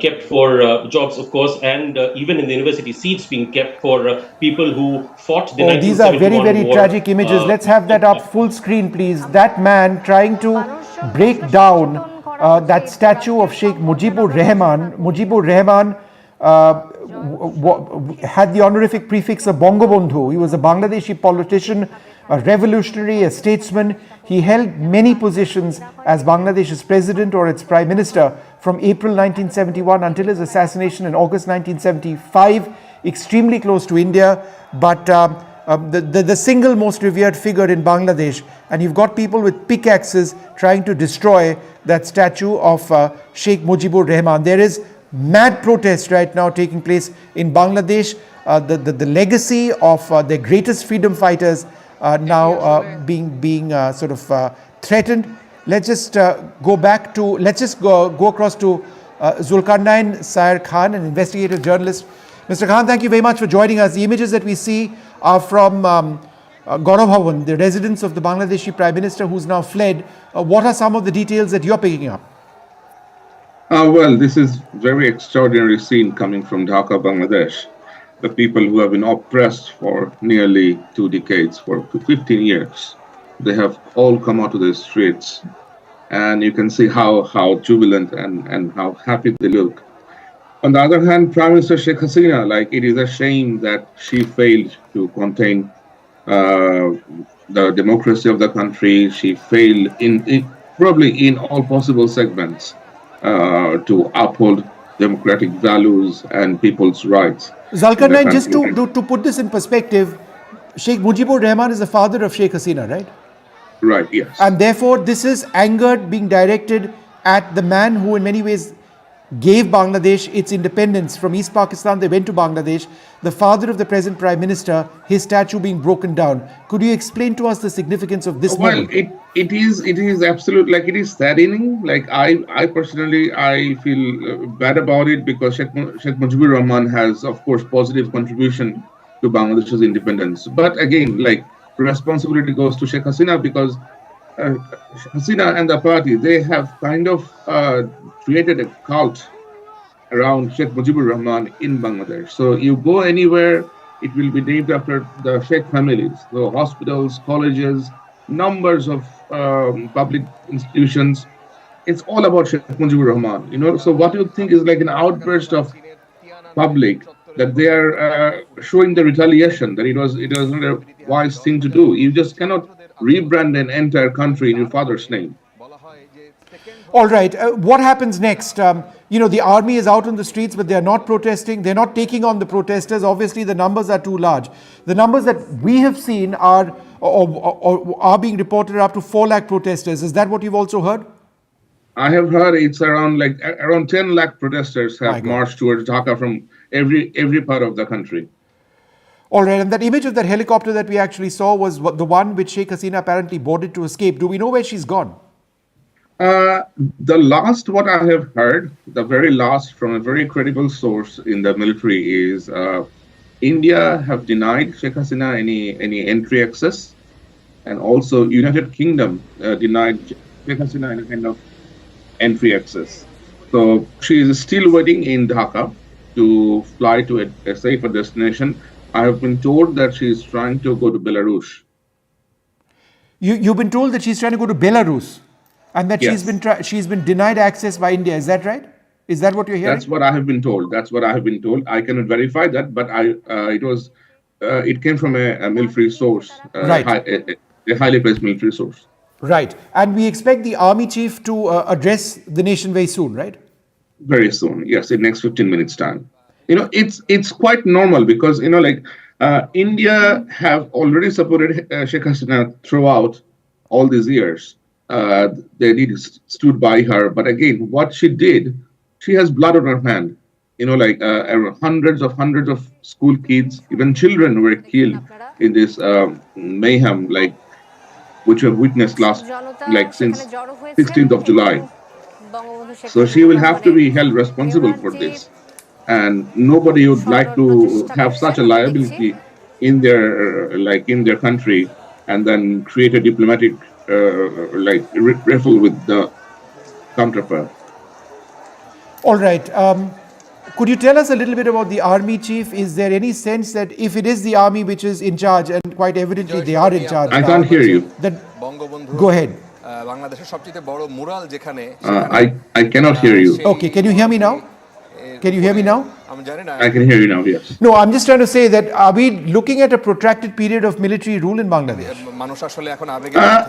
kept for jobs, of course, and even in the university seats being kept for people who fought the 1971 These are very, very war. tragic images. Let's have that up full screen, please. That man trying to break down that statue of Sheikh Mujibur Rahman. Mujibur Rahman had the honorific prefix of Bangabandhu. He was a Bangladeshi politician, a revolutionary, a statesman. He held many positions as Bangladesh's president or its prime minister from April 1971 until his assassination in August 1975, extremely close to India, but the single most revered figure in Bangladesh. And you've got people with pickaxes trying to destroy that statue of Sheikh Mujibur Rahman. There is mad protest right now taking place in Bangladesh. The legacy of their greatest freedom fighters now being sort of threatened. Let's just go across to Zulkarnain Sair Khan, an investigative journalist. Mr. Khan, thank you very much for joining us. The images that we see are from Ganabhavan, the residence of the Bangladeshi Prime Minister who's now fled. What are some of the details that you're picking up? Well, this is very extraordinary scene coming from Dhaka, Bangladesh. The people who have been oppressed for nearly 2 decades, for 15 years, they have all come out to the streets, and you can see how jubilant and how happy they look. On the other hand, Prime Minister Sheikh Hasina, it is a shame that she failed to contain the democracy of the country. She failed probably in all possible segments to uphold democratic values and people's rights. Zulkarnain, just to put this in perspective, Sheikh Mujibur Rahman is the father of Sheikh Hasina, right? Right, yes. And therefore, this is anger being directed at the man who in many ways gave Bangladesh its independence from East Pakistan. They went to Bangladesh. The father of the present Prime Minister, his statue being broken down. Could you explain to us the significance of this Well, moment? it is absolute, like it is saddening. Like I personally, I feel bad about it because Sheikh Mujibur Rahman has, of course, positive contribution to Bangladesh's independence. But again, like responsibility goes to Sheikh Hasina because Hasina and the party, they have kind of created a cult around Sheikh Mujibur Rahman in Bangladesh. So you go anywhere, it will be named after the Sheikh families. So hospitals, colleges, numbers of public institutions. It's all about Sheikh Mujibur Rahman. You know, so what you think is like an outburst of public that they are showing the retaliation that it was not a wise thing to do. You just cannot rebrand an entire country in your father's name. All right. What happens next? The army is out on the streets, but they're not protesting. They're not taking on the protesters. Obviously, the numbers are too large. The numbers that we have seen are being reported up to 4 lakh protesters. Is that what you've also heard? I have heard it's around 10 lakh protesters have marched towards Dhaka from every part of the country. All right. And that image of that helicopter that we actually saw was the one which Sheikh Hasina apparently boarded to escape. Do we know where she's gone? The last what I have heard, the very last from a very credible source in the military is India have denied Sheikh Hasina any entry access, and also United Kingdom denied Sheikh Hasina any kind of entry access. So she is still waiting in Dhaka to fly to a safer destination. I have been told that she is trying to go to Belarus. You've been told that she's trying to go to Belarus? And that Yes. she's been denied access by India. Is that right? Is that what you're hearing? That's what I have been told. I cannot verify that, but it came from a military source, Right. a highly placed military source. Right. And we expect the army chief to address the nation very soon, right? Very soon, yes, in next 15 minutes time. It's quite normal because India have already supported Sheikh Hasina throughout all these years. They stood by her, but again, what she did, she has blood on her hand. Hundreds of school kids, even children were killed in this mayhem, which we have witnessed since 16th of July. So she will have to be held responsible for this, and nobody would like to have such a liability in their country, and then create a diplomatic riffle with the counterpart. All right. Could you tell us a little bit about the army chief? Is there any sense that if it is the army which is in charge, and quite evidently they are in charge, I can't hear you. Go ahead. I cannot hear you. Okay, can you hear me now? Can you hear me now? I can hear you now, yes. No, I'm just trying to say that are we looking at a protracted period of military rule in Bangladesh?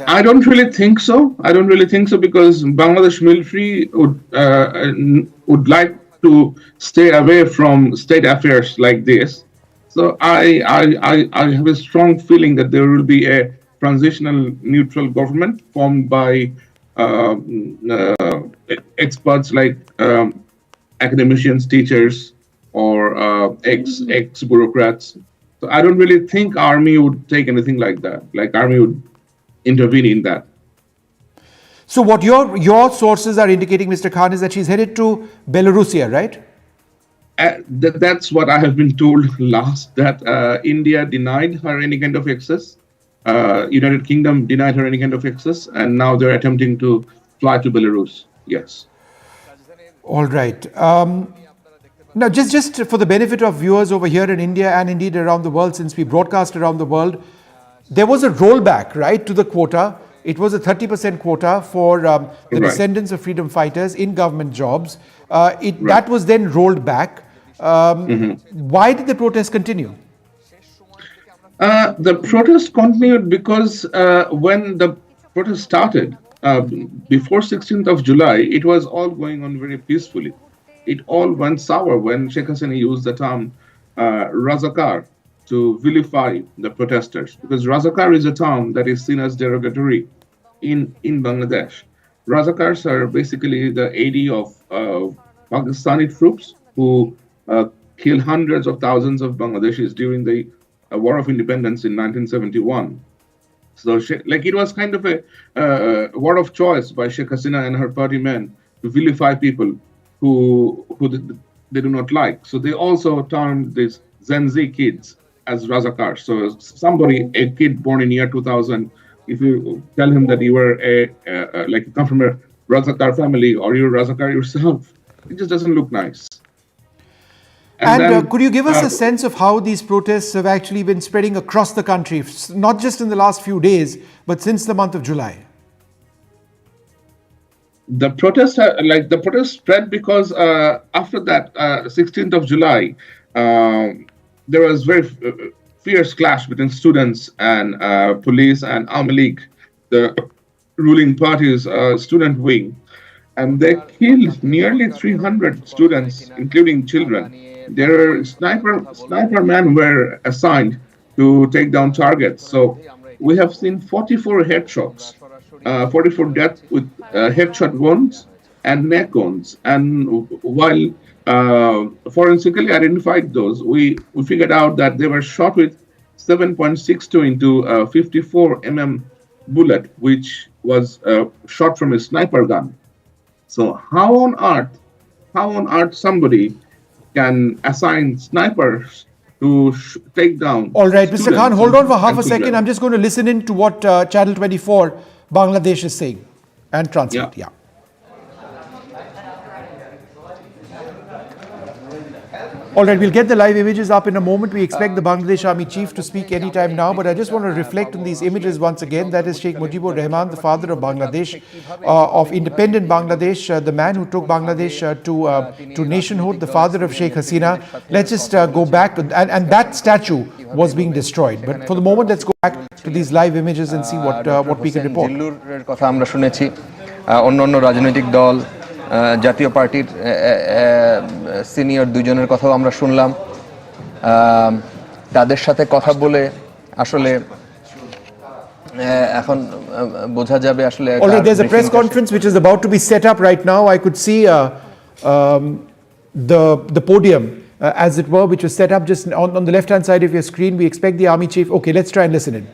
I don't really think so. Because Bangladesh military would like to stay away from state affairs like this. So I have a strong feeling that there will be a transitional neutral government formed by experts like academicians, teachers, or ex-bureaucrats. So I don't really think army would take anything like that. Like army would intervene in that. So what your sources are indicating, Mr. Khan, is that she's headed to Belarusia, right? That's what I have been told last, that India denied her any kind of access. United Kingdom denied her any kind of access, and now they're attempting to fly to Belarus. Yes. All right. Now, just for the benefit of viewers over here in India and indeed around the world, since we broadcast around the world, there was a rollback, right, to the quota. It was a 30% quota for the descendants of freedom fighters in government jobs. That was then rolled back. Why did the protest continue? The protest continued because when the protest started, before 16th of July, it was all going on very peacefully. It all went sour when Sheikh Hasina used the term Razakar to vilify the protesters, because Razakar is a term that is seen as derogatory in Bangladesh. Razakars are basically the AD of Pakistani troops who killed hundreds of thousands of Bangladeshis during the War of Independence in 1971. So, it was kind of a war of choice by Sheikh Hasina and her party men to vilify people who they do not like. So they also termed these Gen Z kids as Razakars. So a kid born in year 2000, if you tell him that you were you come from a Razakar family or you're a Razakar yourself, it just doesn't look nice. And could you give us a sense of how these protests have actually been spreading across the country, not just in the last few days, but since the month of July? The protests spread because after that 16th of July, there was very fierce clash between students and police and Awami League, the ruling party's student wing, and they killed nearly 300 students, including children. Their sniper men were assigned to take down targets. So we have seen 44 headshots, 44 deaths with headshot wounds and neck wounds. And while forensically identified those, we figured out that they were shot with 7.62 into 54 bullet, which was shot from a sniper gun. So how on earth somebody can assign snipers to take down? All right, Mr. Khan, hold on for half a second. I'm just going to listen in to what Channel 24 Bangladesh is saying and translate. Yeah. All right, we'll get the live images up in a moment. We expect the Bangladesh Army Chief to speak anytime now, but I just want to reflect on these images once again. That is Sheikh Mujibur Rahman, the father of Bangladesh, of independent Bangladesh, the man who took Bangladesh to nationhood, the father of Sheikh Hasina. Let's just go back, and that statue was being destroyed. But for the moment, let's go back to these live images and see what we can report. জাতীয় পার্টির senior দুজনের কথাও আমরা শুনলাম তাদের সাথে কথা বলে আসলে এখন বোঝা যাবে আসলে Already there's a press conference which is about to be set up right now. I could see the podium as it were, which was set up just on the left hand side of your screen. We expect the army chief. Okay, let's try and listen in.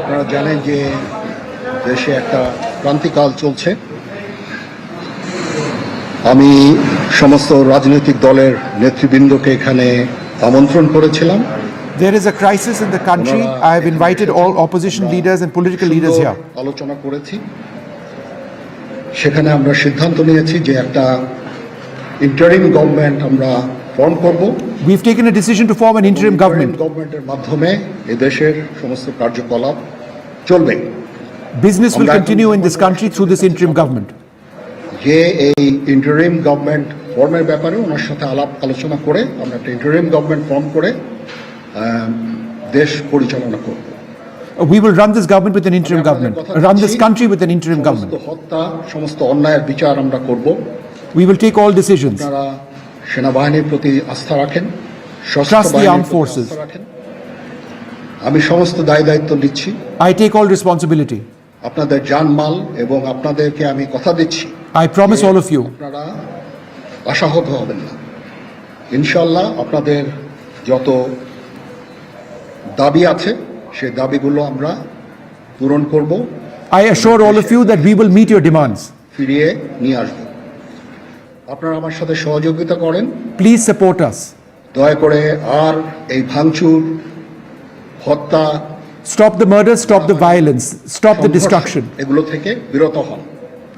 আপনারা জানেন যে দেশে একটা ক্রান্তিকাল চলছে আমি সমস্ত রাজনৈতিক দলের নেতৃবৃন্দকে এখানে আমন্ত্রণ করেছিলাম There is a crisis in the country. I have invited all opposition leaders and political leaders here. আলোচনা করেছি সেখানে আমরা সিদ্ধান্ত নিয়েছি যে একটা ইন্টারিম গভর্নমেন্ট আমরা ফর্ম করব We've taken a decision to form an interim government. গভর্নমেন্টের মাধ্যমে এই দেশের সমস্ত কার্যকলাপ চলবে Business will continue in this country through this interim government. যে এই ইন্টারিম গভর্নমেন্ট ফর্মের ব্যাপারে ওনার সাথে আলাপ আলোচনা করে আমরা একটা ইন্টারিম গভর্নমেন্ট ফর্ম করে দেশ পরিচালনা করব We will run this government with an interim government. Run this country with an interim government. হত্যা সমস্ত অন্যায়ের বিচার আমরা করব We will take all decisions. আপনারা সেনাবাহিনীর প্রতি আস্থা রাখেন Trust the armed forces. আমি সমস্ত দায়িত্ব নিচ্ছি I take all responsibility. আপনাদের জানমাল এবং আপনাদেরকে আমি কথা দিচ্ছি I promise all of you. আপনারা আশাহত হবেন না ইনশাআল্লাহ আপনাদের যত দাবি আছে সেই দাবিগুলো আমরা পূরণ করব I assure all of you that we will meet your demands. ফিরিয়ে নিয়ে আসব আপনারা আমার সাথে সহযোগিতা করেন Please support us. দয়া করে আর এই ভাঙচুর হত্যা Stop the murder, stop the violence, stop the destruction. এগুলো থেকে বিরত হন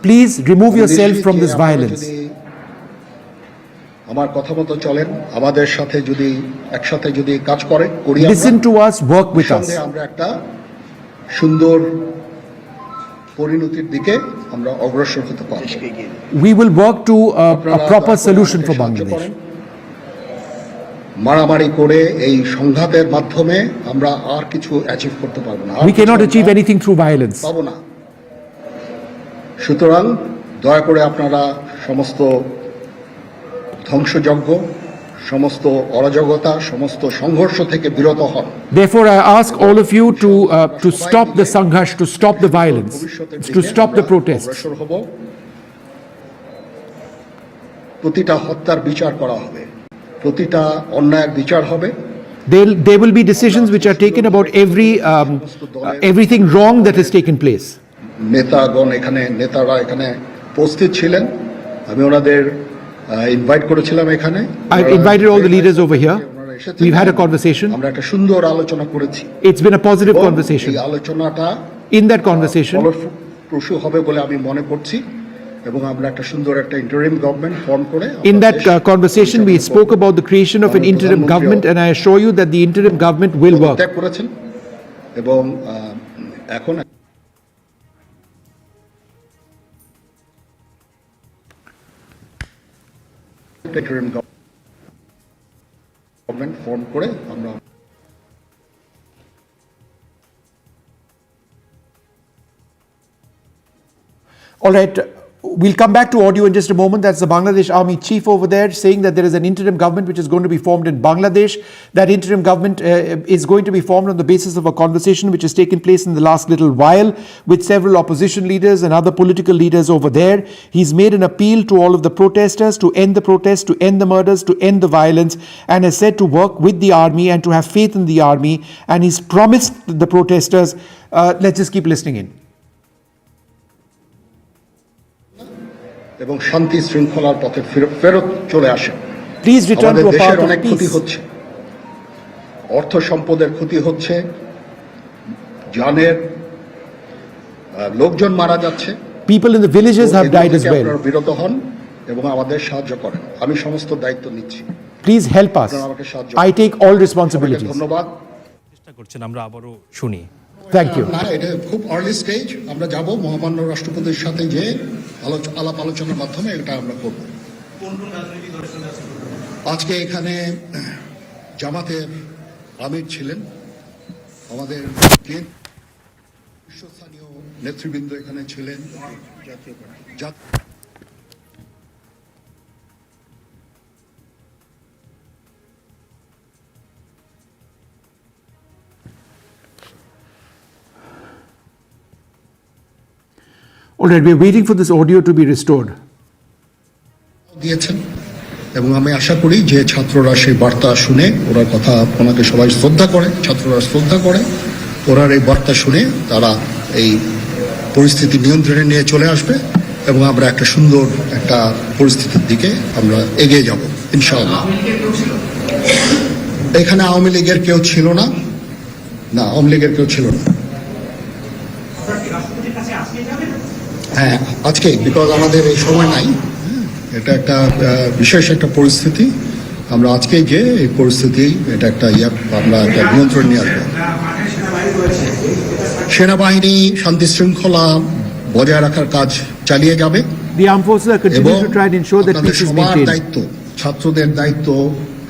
Please remove yourself from this violence. আমার কথা মতো চলেন আমাদের সাথে যদি একসাথে যদি কাজ করে করি Listen to us, work with us. আমরা একটা সুন্দর পরিণতির দিকে আমরা অগ্রসর হতে পারব We will work to a proper solution for Bangladesh. মারামারি করে এই সংঘাতের মাধ্যমে আমরা আর কিছু অ্যাচিভ করতে পারবো না We cannot achieve anything through violence. পাবো না সুতরাং দয়া করে আপনারা সমস্ত ধ্বংসযজ্ঞ, সমস্ত অরাজকতা, সমস্ত সংঘর্ষ থেকে বিরত হন। Therefore, I ask all of you to stop the sangharsh, to stop the violence, to stop the protests. প্রতিটা হত্যার বিচার করা হবে, প্রতিটা অন্যায়ের বিচার হবে। There will be decisions which are taken about everything wrong that has taken place. নেতারা এখানে উপস্থিত ছিলেন, আমি ওনাদের ইনভাইট করেছিলাম এখানে। I've invited all the leaders over here. We've had a conversation. আমরা একটা সুন্দর আলোচনা করেছি। It's been a positive conversation. এই আলোচনাটা in that conversation ফলপ্রসূ হবে বলে আমি মনে করছি, এবং আমরা একটা সুন্দর একটা ইন্টারিম গভর্নমেন্ট ফর্ম করে in that conversation we spoke about the creation of an interim government, and I assure you that the interim government will work. করেছেন এবং এখন interim government ফর্ম করে আমরা All right, we'll come back to audio in just a moment. That's the Bangladesh Army chief over there saying that there is an interim government which is going to be formed in Bangladesh. That interim government is going to be formed on the basis of a conversation which has taken place in the last little while with several opposition leaders and other political leaders over there. He's made an appeal to all of the protesters to end the protests, to end the murders, to end the violence, and has said to work with the army and to have faith in the army. And he's promised the protesters, let's just keep listening in. এবং শান্তি শৃঙ্খলার পথে ফেরত চলে আসে। Please return to a path of অনেক ক্ষতি peace. হচ্ছে, অর্থ সম্পদের ক্ষতি হচ্ছে, জানের লোকজন মারা যাচ্ছে। People in the villages have died as well. আপনারা বিরত হন এবং আমাদের সাহায্য করেন। আমি সমস্ত দায়িত্ব নিচ্ছি। Please help us. I take all responsibilities. ধন্যবাদ। চেষ্টা করছেন, আমরা আবারও শুনি। Thank you. না, এটা খুব আর্লি স্টেজ। আমরা যাব মহামান্য রাষ্ট্রপতির সাথে যে আলাপ আলোচনার মাধ্যমে এটা আমরা করব। আজকে এখানে জামাতের আমির ছিলেন, আমাদের শীর্ষস্থানীয় নেতৃবৃন্দ এখানে ছিলেন। All right, we're waiting for this audio to be restored. দিয়েছেন এবং আমি আশা করি যে ছাত্ররা সেই বার্তা শুনে, ওরা কথা ওনাকে সবাই শ্রদ্ধা করে, ছাত্ররা শ্রদ্ধা করে, ওরা এই বার্তা শুনে তারা এই পরিস্থিতি নিয়ন্ত্রণে নিয়ে চলে আসবে এবং আমরা একটা সুন্দর একটা পরিস্থিতির দিকে আমরা এগিয়ে যাব ইনশাআল্লাহ। এখানে আওয়ামী লীগের কেউ ছিল না, আওয়ামী লীগের কেউ ছিল না। হ্যাঁ, আজকে বিকজ আমাদের এই সময় নাই, এটা একটা বিশেষ একটা পরিস্থিতি, আমরা আজকে যে এই পরিস্থিতি এটা একটা আমরা একটা নিয়ন্ত্রণ নিয়ে আসবো। সেনাবাহিনী শান্তি শৃঙ্খলা বজায় রাখার কাজ চালিয়ে যাবে। The armed forces are continuing to try and ensure that peace is maintained. দায়িত্ব, ছাত্রদের দায়িত্ব,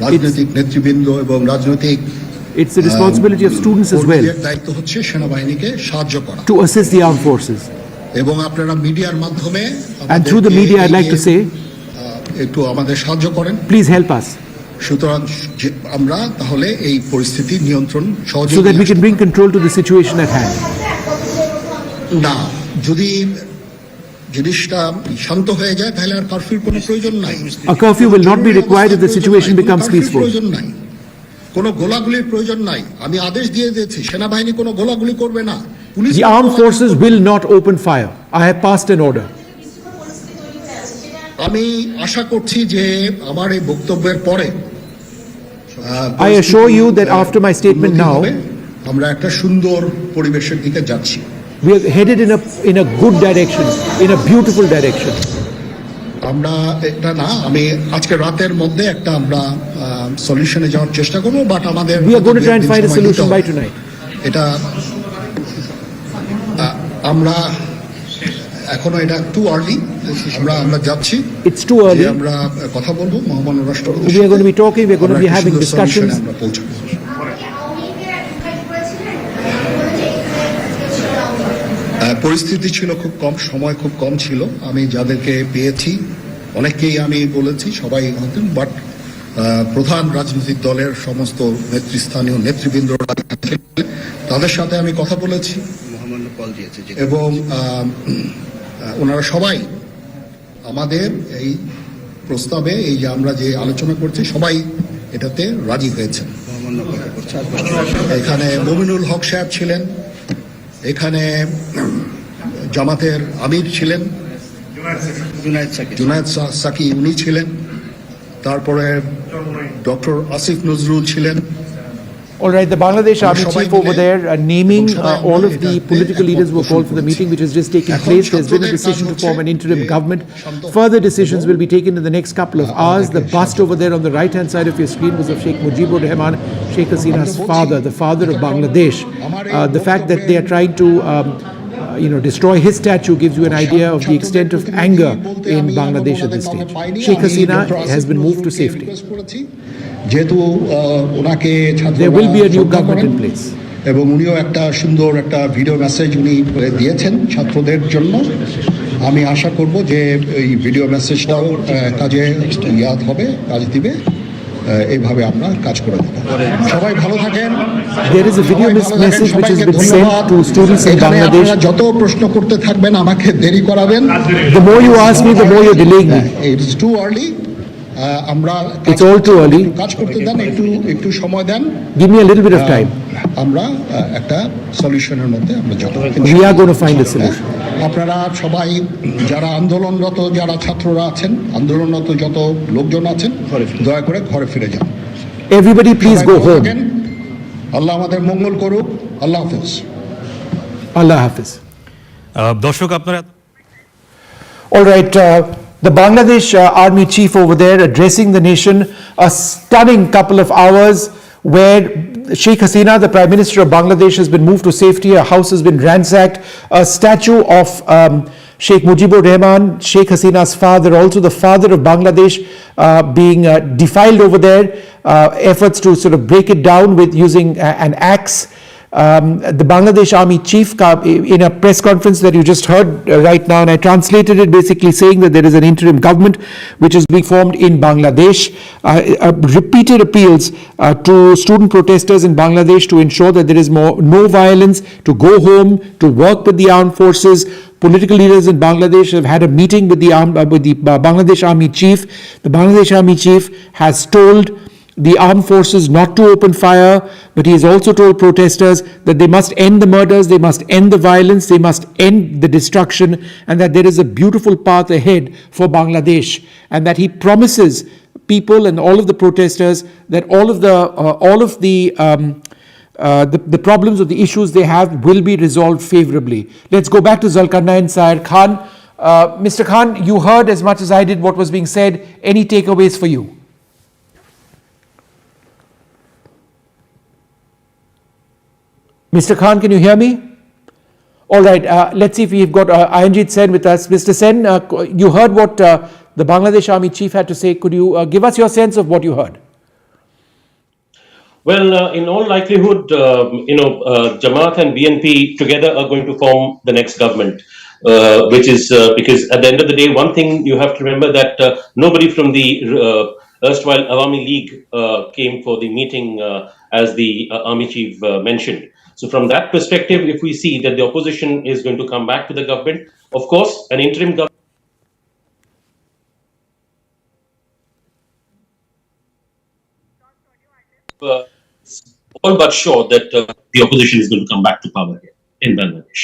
রাজনৈতিক নেতৃবৃন্দ এবং রাজনৈতিক It's the responsibility of students as well দায়িত্ব হচ্ছে সেনাবাহিনীকে সাহায্য করা, to assist the armed forces. এবং আপনারা মিডিয়ার মাধ্যমে And through the media, I'd like to say, একটু আমাদের সাহায্য করেন। please help us সুতরাং আমরা তাহলে এই পরিস্থিতি নিয়ন্ত্রণ সহজে, so that we can bring control to the situation at hand. না, যদি জিনিসটা শান্ত হয়ে যায় তাহলে আর কারফিউর কোনো প্রয়োজন নাই। A curfew will not be required if the situation becomes peaceful. প্রয়োজন নাই, কোনো গোলাগুলির প্রয়োজন নাই। আমি আদেশ দিয়ে দিয়েছি সেনাবাহিনী কোনো গোলাগুলি করবে না। The armed forces will not open fire. I have passed an order. আমি আশা করছি যে আমার এই বক্তব্যের পরে I assure you that after my statement now, আমরা একটা সুন্দর পরিবেশের দিকে যাচ্ছি। we are headed in a good direction, in a beautiful direction. আমরা এটা না, আমি আজকে রাতের মধ্যে একটা আমরা সলিউশনে যাওয়ার চেষ্টা করব, বাট আমাদের we are going to try and find a solution by tonight. এটা আমরা এখনো এটা টু আর্লি, আমরা যাচ্ছি, it's too early, আমরা কথা বলবো মহামান্য রাষ্ট্রপতি, we are going to be talking, we are going to be having discussions. আমরা পৌঁছাবো। পরিস্থিতি ছিল খুব কম, সময় খুব কম ছিল। আমি যাদেরকে পেয়েছি অনেককেই আমি বলেছি, সবাই হতেন, বাট প্রধান রাজনৈতিক দলের সমস্ত নেতৃস্থানীয় নেতৃবৃন্দরা তাদের সাথে আমি কথা বলেছি এবং ওনারা সবাই আমাদের এই প্রস্তাবে, এই যে আমরা যে আলোচনা করছি, সবাই এটাতে রাজি হয়েছেন। এখানে মমিনুল হক সাহেব ছিলেন, এখানে জামাতের আমির ছিলেন, জুনায়েদ সাকি উনি ছিলেন, তারপরে ডক্টর আসিফ নজরুল ছিলেন। All right, the Bangladesh Army chief over there naming all of the political leaders who were called for the meeting, which has just taken place. There's been a decision to form an interim government. Further decisions will be taken in the next couple of hours. The bust over there on the right-hand side of your screen was of Sheikh Mujibur Rahman, Sheikh Hasina's father, the father of Bangladesh. The fact that they are trying to destroy his statue gives you an idea of the extent of anger in Bangladesh at this stage. Sheikh Hasina has been moved to safety. যেহেতু ওনাকে There will be a new government in place. এবং উনিও একটা সুন্দর একটা video message উনি দিয়েছেন ছাত্রদের জন্য। আমি আশা করব যে এই ভিডিও মেসেজটাও কাজে হবে, কাজ দিবে। এইভাবে আমরা কাজ করে দেব। সবাই ভালো থাকেন। There is a video message which has been sent to students in Bangladesh. যত প্রশ্ন করতে থাকবেন আমাকে দেরি করাবেন। The more you ask me, the more you're delaying me. It's too early. আমরা It's all too early. কাজ করতে দেন, একটু সময় দেন। Give me a little bit of time. আমরা একটা সলিউশনের মধ্যে আমরা যাব। We are going to find a solution. আপনারা সবাই যারা আন্দোলনরত, যারা ছাত্ররা আছেন, আন্দোলনরত যত লোকজন আছেন, দয়া করে ঘরে ফিরে যান। Everybody please go home. আল্লাহ আমাদের মঙ্গল করুক। আল্লাহ হাফেজ। আল্লাহ হাফেজ। দর্শক আপনারা All right, the Bangladesh Army chief over there addressing the nation, a stunning couple of hours where Sheikh Hasina, the Prime Minister of Bangladesh, has been moved to safety. Her house has been ransacked. A statue of Sheikh Mujibur Rahman, Sheikh Hasina's father, also the father of Bangladesh, being defiled over there. Efforts to sort of break it down with using an axe. The Bangladesh Army chief, in a press conference that you just heard right now, and I translated it, basically saying that there is an interim government which is being formed in Bangladesh. Repeated appeals to student protesters in Bangladesh to ensure that there is no violence, to go home, to work with the armed forces. Political leaders in Bangladesh have had a meeting with the Bangladesh Army chief. The Bangladesh Army chief has told the armed forces not to open fire, but he has also told protesters that they must end the murders, they must end the violence, they must end the destruction, and that there is a beautiful path ahead for Bangladesh, and that he promises people and all of the protesters that all of the problems or the issues they have will be resolved favorably. Let's go back to Zulkarnain Sair Khan. Mr. Khan, you heard as much as I did what was being said. Any takeaways for you? Mr. Khan, can you hear me? All right, let's see if we've got Ayanjit Sen with us. Mr. Sen, you heard what the Bangladesh Army chief had to say. Could you give us your sense of what you heard? Well, in all likelihood, Jamaat and BNP together are going to form the next government, which is because at the end of the day, one thing you have to remember that nobody from the erstwhile Awami League came for the meeting, as the Army chief mentioned. So from that perspective, if we see that the opposition is going to come back to the government, of course, an interim government all but sure that the opposition is going to come back to power here in Bangladesh.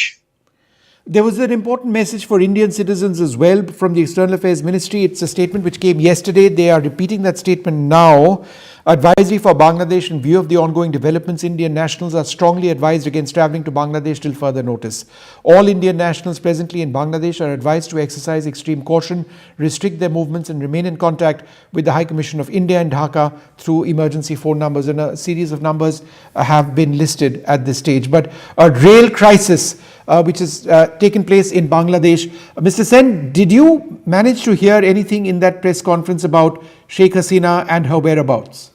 There was an important message for Indian citizens as well from the External Affairs Ministry. It's a statement which came yesterday. They are repeating that statement now. Advisory for Bangladesh: in view of the ongoing developments, Indian nationals are strongly advised against travelling to Bangladesh till further notice. All Indian nationals presently in Bangladesh are advised to exercise extreme caution, restrict their movements and remain in contact with the High Commission of India in Dhaka through emergency phone numbers. And a series of numbers have been listed at this stage. But a real crisis which has taken place in Bangladesh. Mr. Sen, did you manage to hear anything in that press conference about Sheikh Hasina and her whereabouts?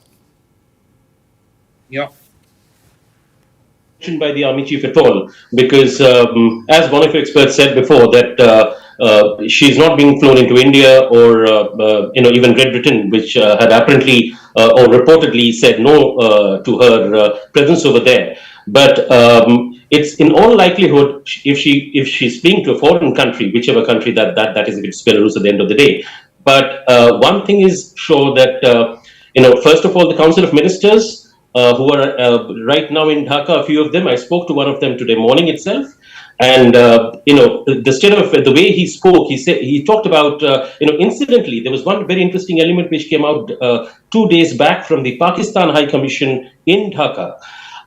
Yeah. mentioned by the army chief at all, because as one of your experts said before, that she's not being flown into India or even Great Britain, which had apparently or reportedly said no to her presence over there. But it's in all likelihood, if she's fleeing to a foreign country, whichever country that is, if it's Belarus at the end of the day. But one thing is sure, that first of all, the Council of Ministers who are right now in Dhaka, a few of them, I spoke to one of them today morning itself. And the state of the way he spoke, he talked about incidentally, there was one very interesting element which came out 2 days back from the Pakistan High Commission in Dhaka,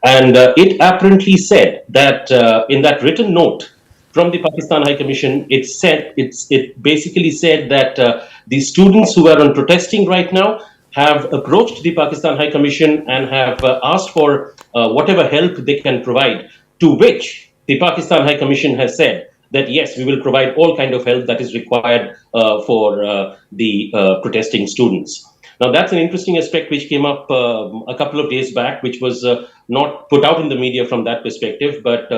and it apparently said that in that written note from the Pakistan High Commission, it basically said that the students who are on protesting right now have approached the Pakistan High Commission and have asked for whatever help they can provide, to which the Pakistan High Commission has said that yes, we will provide all kind of help that is required for the protesting students. Now, that's an interesting aspect which came up a couple of days back, which was not put out in the media from that perspective. But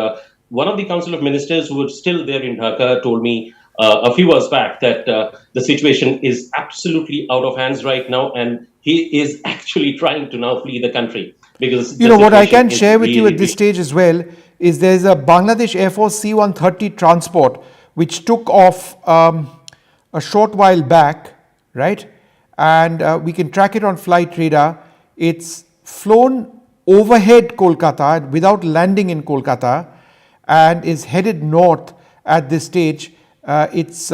one of the Council of Ministers who was still there in Dhaka told me a few hours back that the situation is absolutely out of hands right now, and he is actually trying to now flee the country. Because what I can share with you at this stage as well is there's a Bangladesh Air Force C-130 transport which took off a short while back, right? And we can track it on flight radar. It's flown overhead Kolkata without landing in Kolkata and is headed north at this stage. It's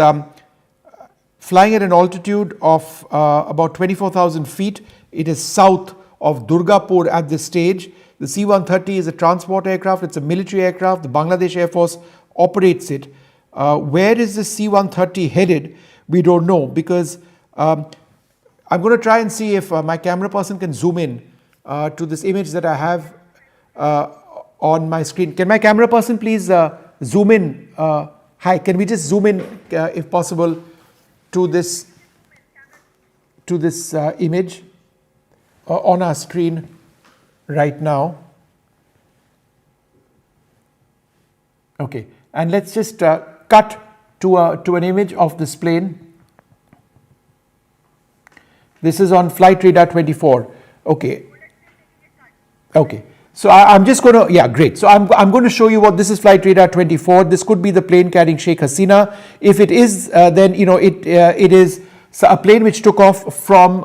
flying at an altitude of about 24,000 feet. It is south of Durgapur at this stage. The C-130 is a transport aircraft. It's a military aircraft. The Bangladesh Air Force operates it. Where is the C-130 headed? We don't know, because I'm going to try and see if my camera person can zoom in to this image that I have on my screen. Can my camera person please zoom in? Hi, can we just zoom in if possible to this image on our screen right now? Okay, and let's just cut to an image of this plane. This is on flight radar 24. Okay. So I'm just going to, yeah, great. So I'm going to show you what this is. Flight radar 24. This could be the plane carrying Sheikh Hasina. If it is, then it is a plane which took off from.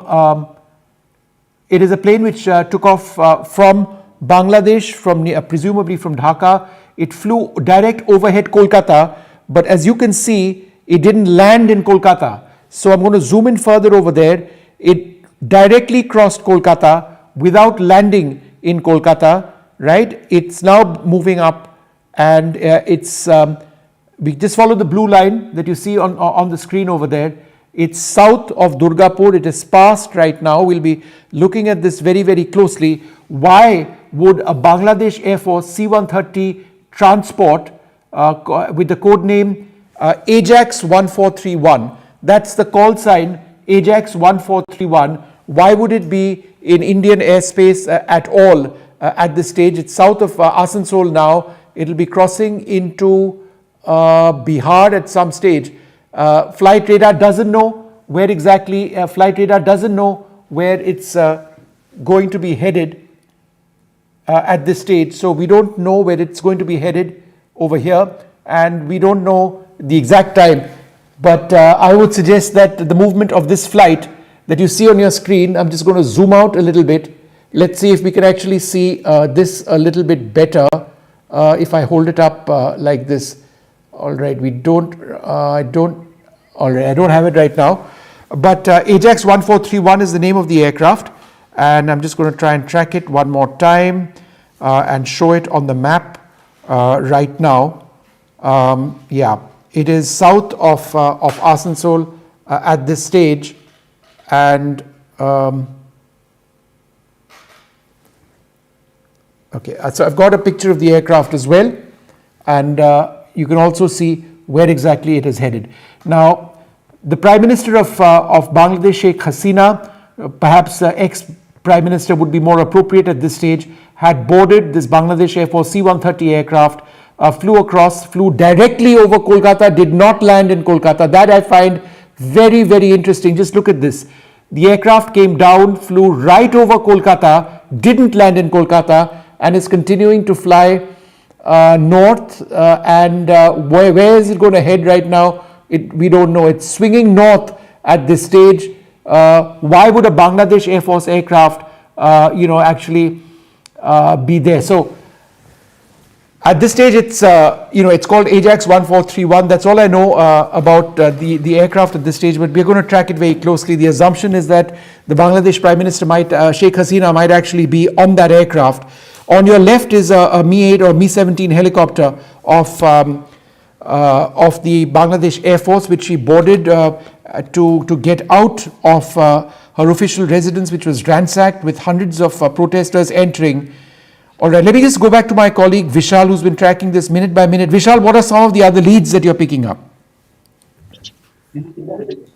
It is a plane which took off from Bangladesh, presumably from Dhaka. It flew direct overhead Kolkata, but as you can see, it didn't land in Kolkata. So I'm going to zoom in further over there. It directly crossed Kolkata without landing in Kolkata, right? It's now moving up, and we just follow the blue line that you see on the screen over there. It's south of Durgapur. It is past right now. We'll be looking at this very, very closely. Why would a Bangladesh Air Force C-130 transport with the code name Ajax 1431, that's the call sign, Ajax 1431, why would it be in Indian airspace at all at this stage? It's south of Asansol now. It'll be crossing into Bihar at some stage. Flight radar doesn't know where exactly, flight radar doesn't know where it's going to be headed at this stage. So we don't know where it's going to be headed over here, and we don't know the exact time. But I would suggest that the movement of this flight that you see on your screen, I'm just going to zoom out a little bit. Let's see if we can actually see this a little bit better if I hold it up like this. All right, I don't have it right now. But Ajax 1431 is the name of the aircraft, and I'm just going to try and track it one more time and show it on the map right now. Yeah, it is south of Asansol at this stage, and okay, so I've got a picture of the aircraft as well, and you can also see where exactly it is headed. Now, the Prime Minister of Bangladesh, Sheikh Hasina, perhaps ex-Prime Minister would be more appropriate at this stage, had boarded this Bangladesh Air Force C-130 aircraft, flew directly over Kolkata, did not land in Kolkata. That I find very, very interesting. Just look at this. The aircraft came down, flew right over Kolkata, didn't land in Kolkata, and is continuing to fly north. Where is it going to head right now? We don't know. It's swinging north at this stage. Why would a Bangladesh Air Force aircraft, actually be there? So at this stage, it's called Ajax 1431. That's all I know about the aircraft at this stage. But we're going to track it very closely. The assumption is that the Bangladesh Prime Minister Sheikh Hasina might actually be on that aircraft. On your left is a Mi-8 or Mi-17 helicopter of the Bangladesh Air Force, which she boarded to get out of her official residence, which was ransacked with hundreds of protesters entering. All right, let me just go back to my colleague Vishal, who's been tracking this minute by minute. Vishal, what are some of the other leads that you're picking up?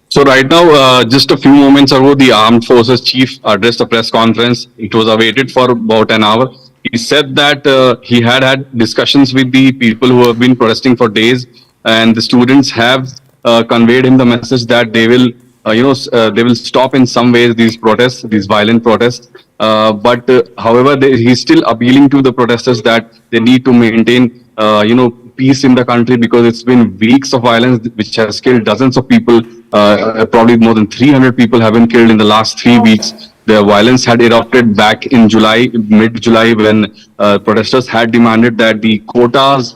So right now, just a few moments ago, the Armed Forces Chief addressed a press conference. It was awaited for about an hour. He said that he had discussions with the people who have been protesting for days, and the students have conveyed him the message that they will, they will stop in some ways these protests, these violent protests. However, he's still appealing to the protesters that they need to maintain, peace in the country, because it's been weeks of violence which has killed dozens of people. Probably more than 300 people have been killed in the last 3 weeks. The violence had erupted back in July, mid-July, when protesters had demanded that the quotas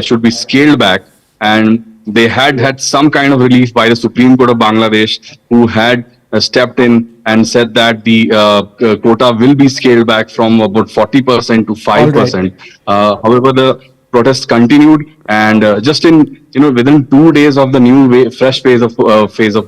should be scaled back, and they had some kind of relief by the Supreme Court of Bangladesh, who had stepped in and said that the quota will be scaled back from about 40% to 5%. However, the protests continued, and just within 2 days of the new fresh phase of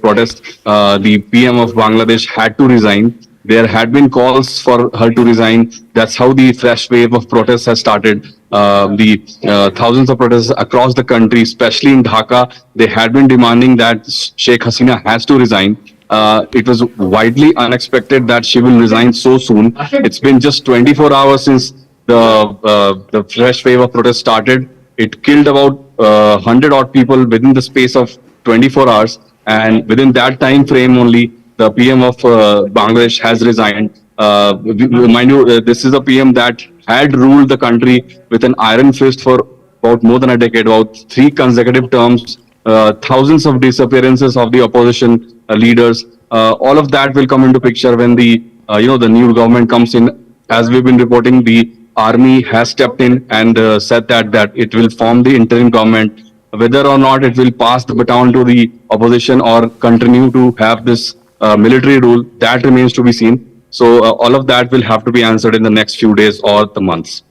protest, the PM of Bangladesh had to resign. There had been calls for her to resign. That's how the fresh wave of protests has started. Thousands of protests across the country, especially in Dhaka, they had been demanding that Sheikh Hasina has to resign. It was widely unexpected that she will resign so soon. It's been just 24 hours since the fresh wave of protests started. It killed about 100 odd people within the space of 24 hours, and within that time frame only, the PM of Bangladesh has resigned. Mind you, this is a PM that had ruled the country with an iron fist for about more than a decade, about 3 consecutive terms, thousands of disappearances of the opposition leaders. All of that will come into picture when the new government comes in. As we've been reporting, the army has stepped in and said that it will form the interim government. Whether or not it will pass the baton to the opposition or continue to have this military rule, that remains to be seen. So all of that will have to be answered in the next few days or the months.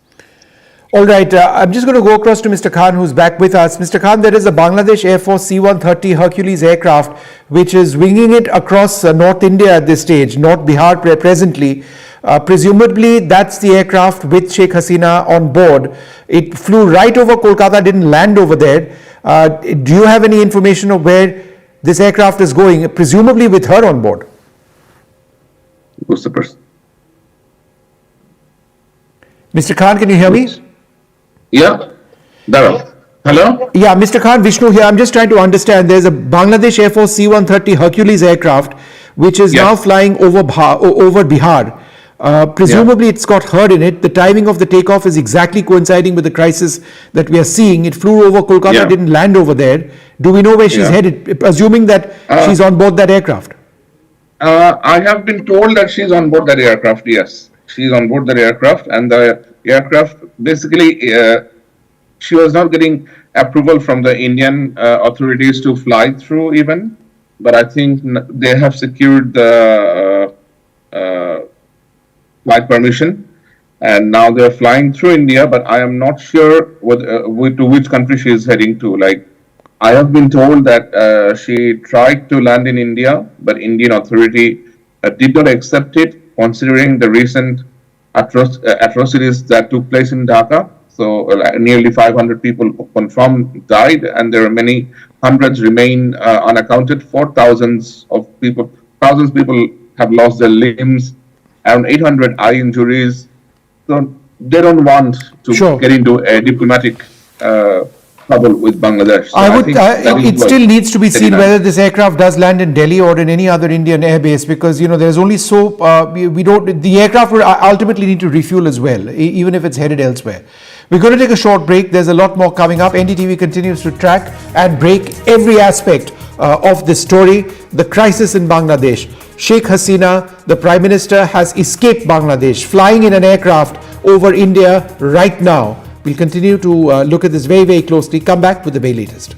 All right, I'm just going to go across to Mr. Khan, who's back with us. Mr. Khan, there is a Bangladesh Air Force C-130 Hercules aircraft, which is winging it across North India at this stage, North Bihar presently. Presumably, that's the aircraft with Sheikh Hasina on board. It flew right over Kolkata, didn't land over there. Do you have any information of where this aircraft is going, presumably with her on board? Who's the person? Mr. Khan, can you hear me? Yeah. Dhaka. Hello? Yeah, Mr. Khan, Vishnu here. I'm just trying to understand. There's a Bangladesh Air Force C-130 Hercules aircraft, which is now flying over Bihar. Presumably, it's got her in it. The timing of the takeoff is exactly coinciding with the crisis that we are seeing. It flew over Kolkata, didn't land over there. Do we know where she's headed, assuming that she's on board that aircraft? I have been told that she's on board that aircraft, yes. She's on board that aircraft, and the aircraft, basically, she was not getting approval from the Indian authorities to fly through even, but I think they have secured the flight permission, and now they're flying through India, but I am not sure to which country she is heading to. Like, I have been told that she tried to land in India, but Indian authority did not accept it, considering the recent atrocities that took place in Dhaka. So nearly 500 people confirmed died, and there are many hundreds remain unaccounted for. Thousands people have lost their limbs, around 800 eye injuries, So they don't want to get into a diplomatic trouble with Bangladesh. So I would. think that is It what still needs to be very seen nice. whether this aircraft does land in Delhi or in any other Indian airbase, because there's only so we don't. The aircraft will ultimately need to refuel as well, even if it's headed elsewhere. We're going to take a short break. There's a lot more coming up. NDTV continues to track and break every aspect of this story. The crisis in Bangladesh. Sheikh Hasina, the Prime Minister, has escaped Bangladesh, flying in an aircraft over India right now. We'll continue to look at this very, very closely. Come back with the very latest.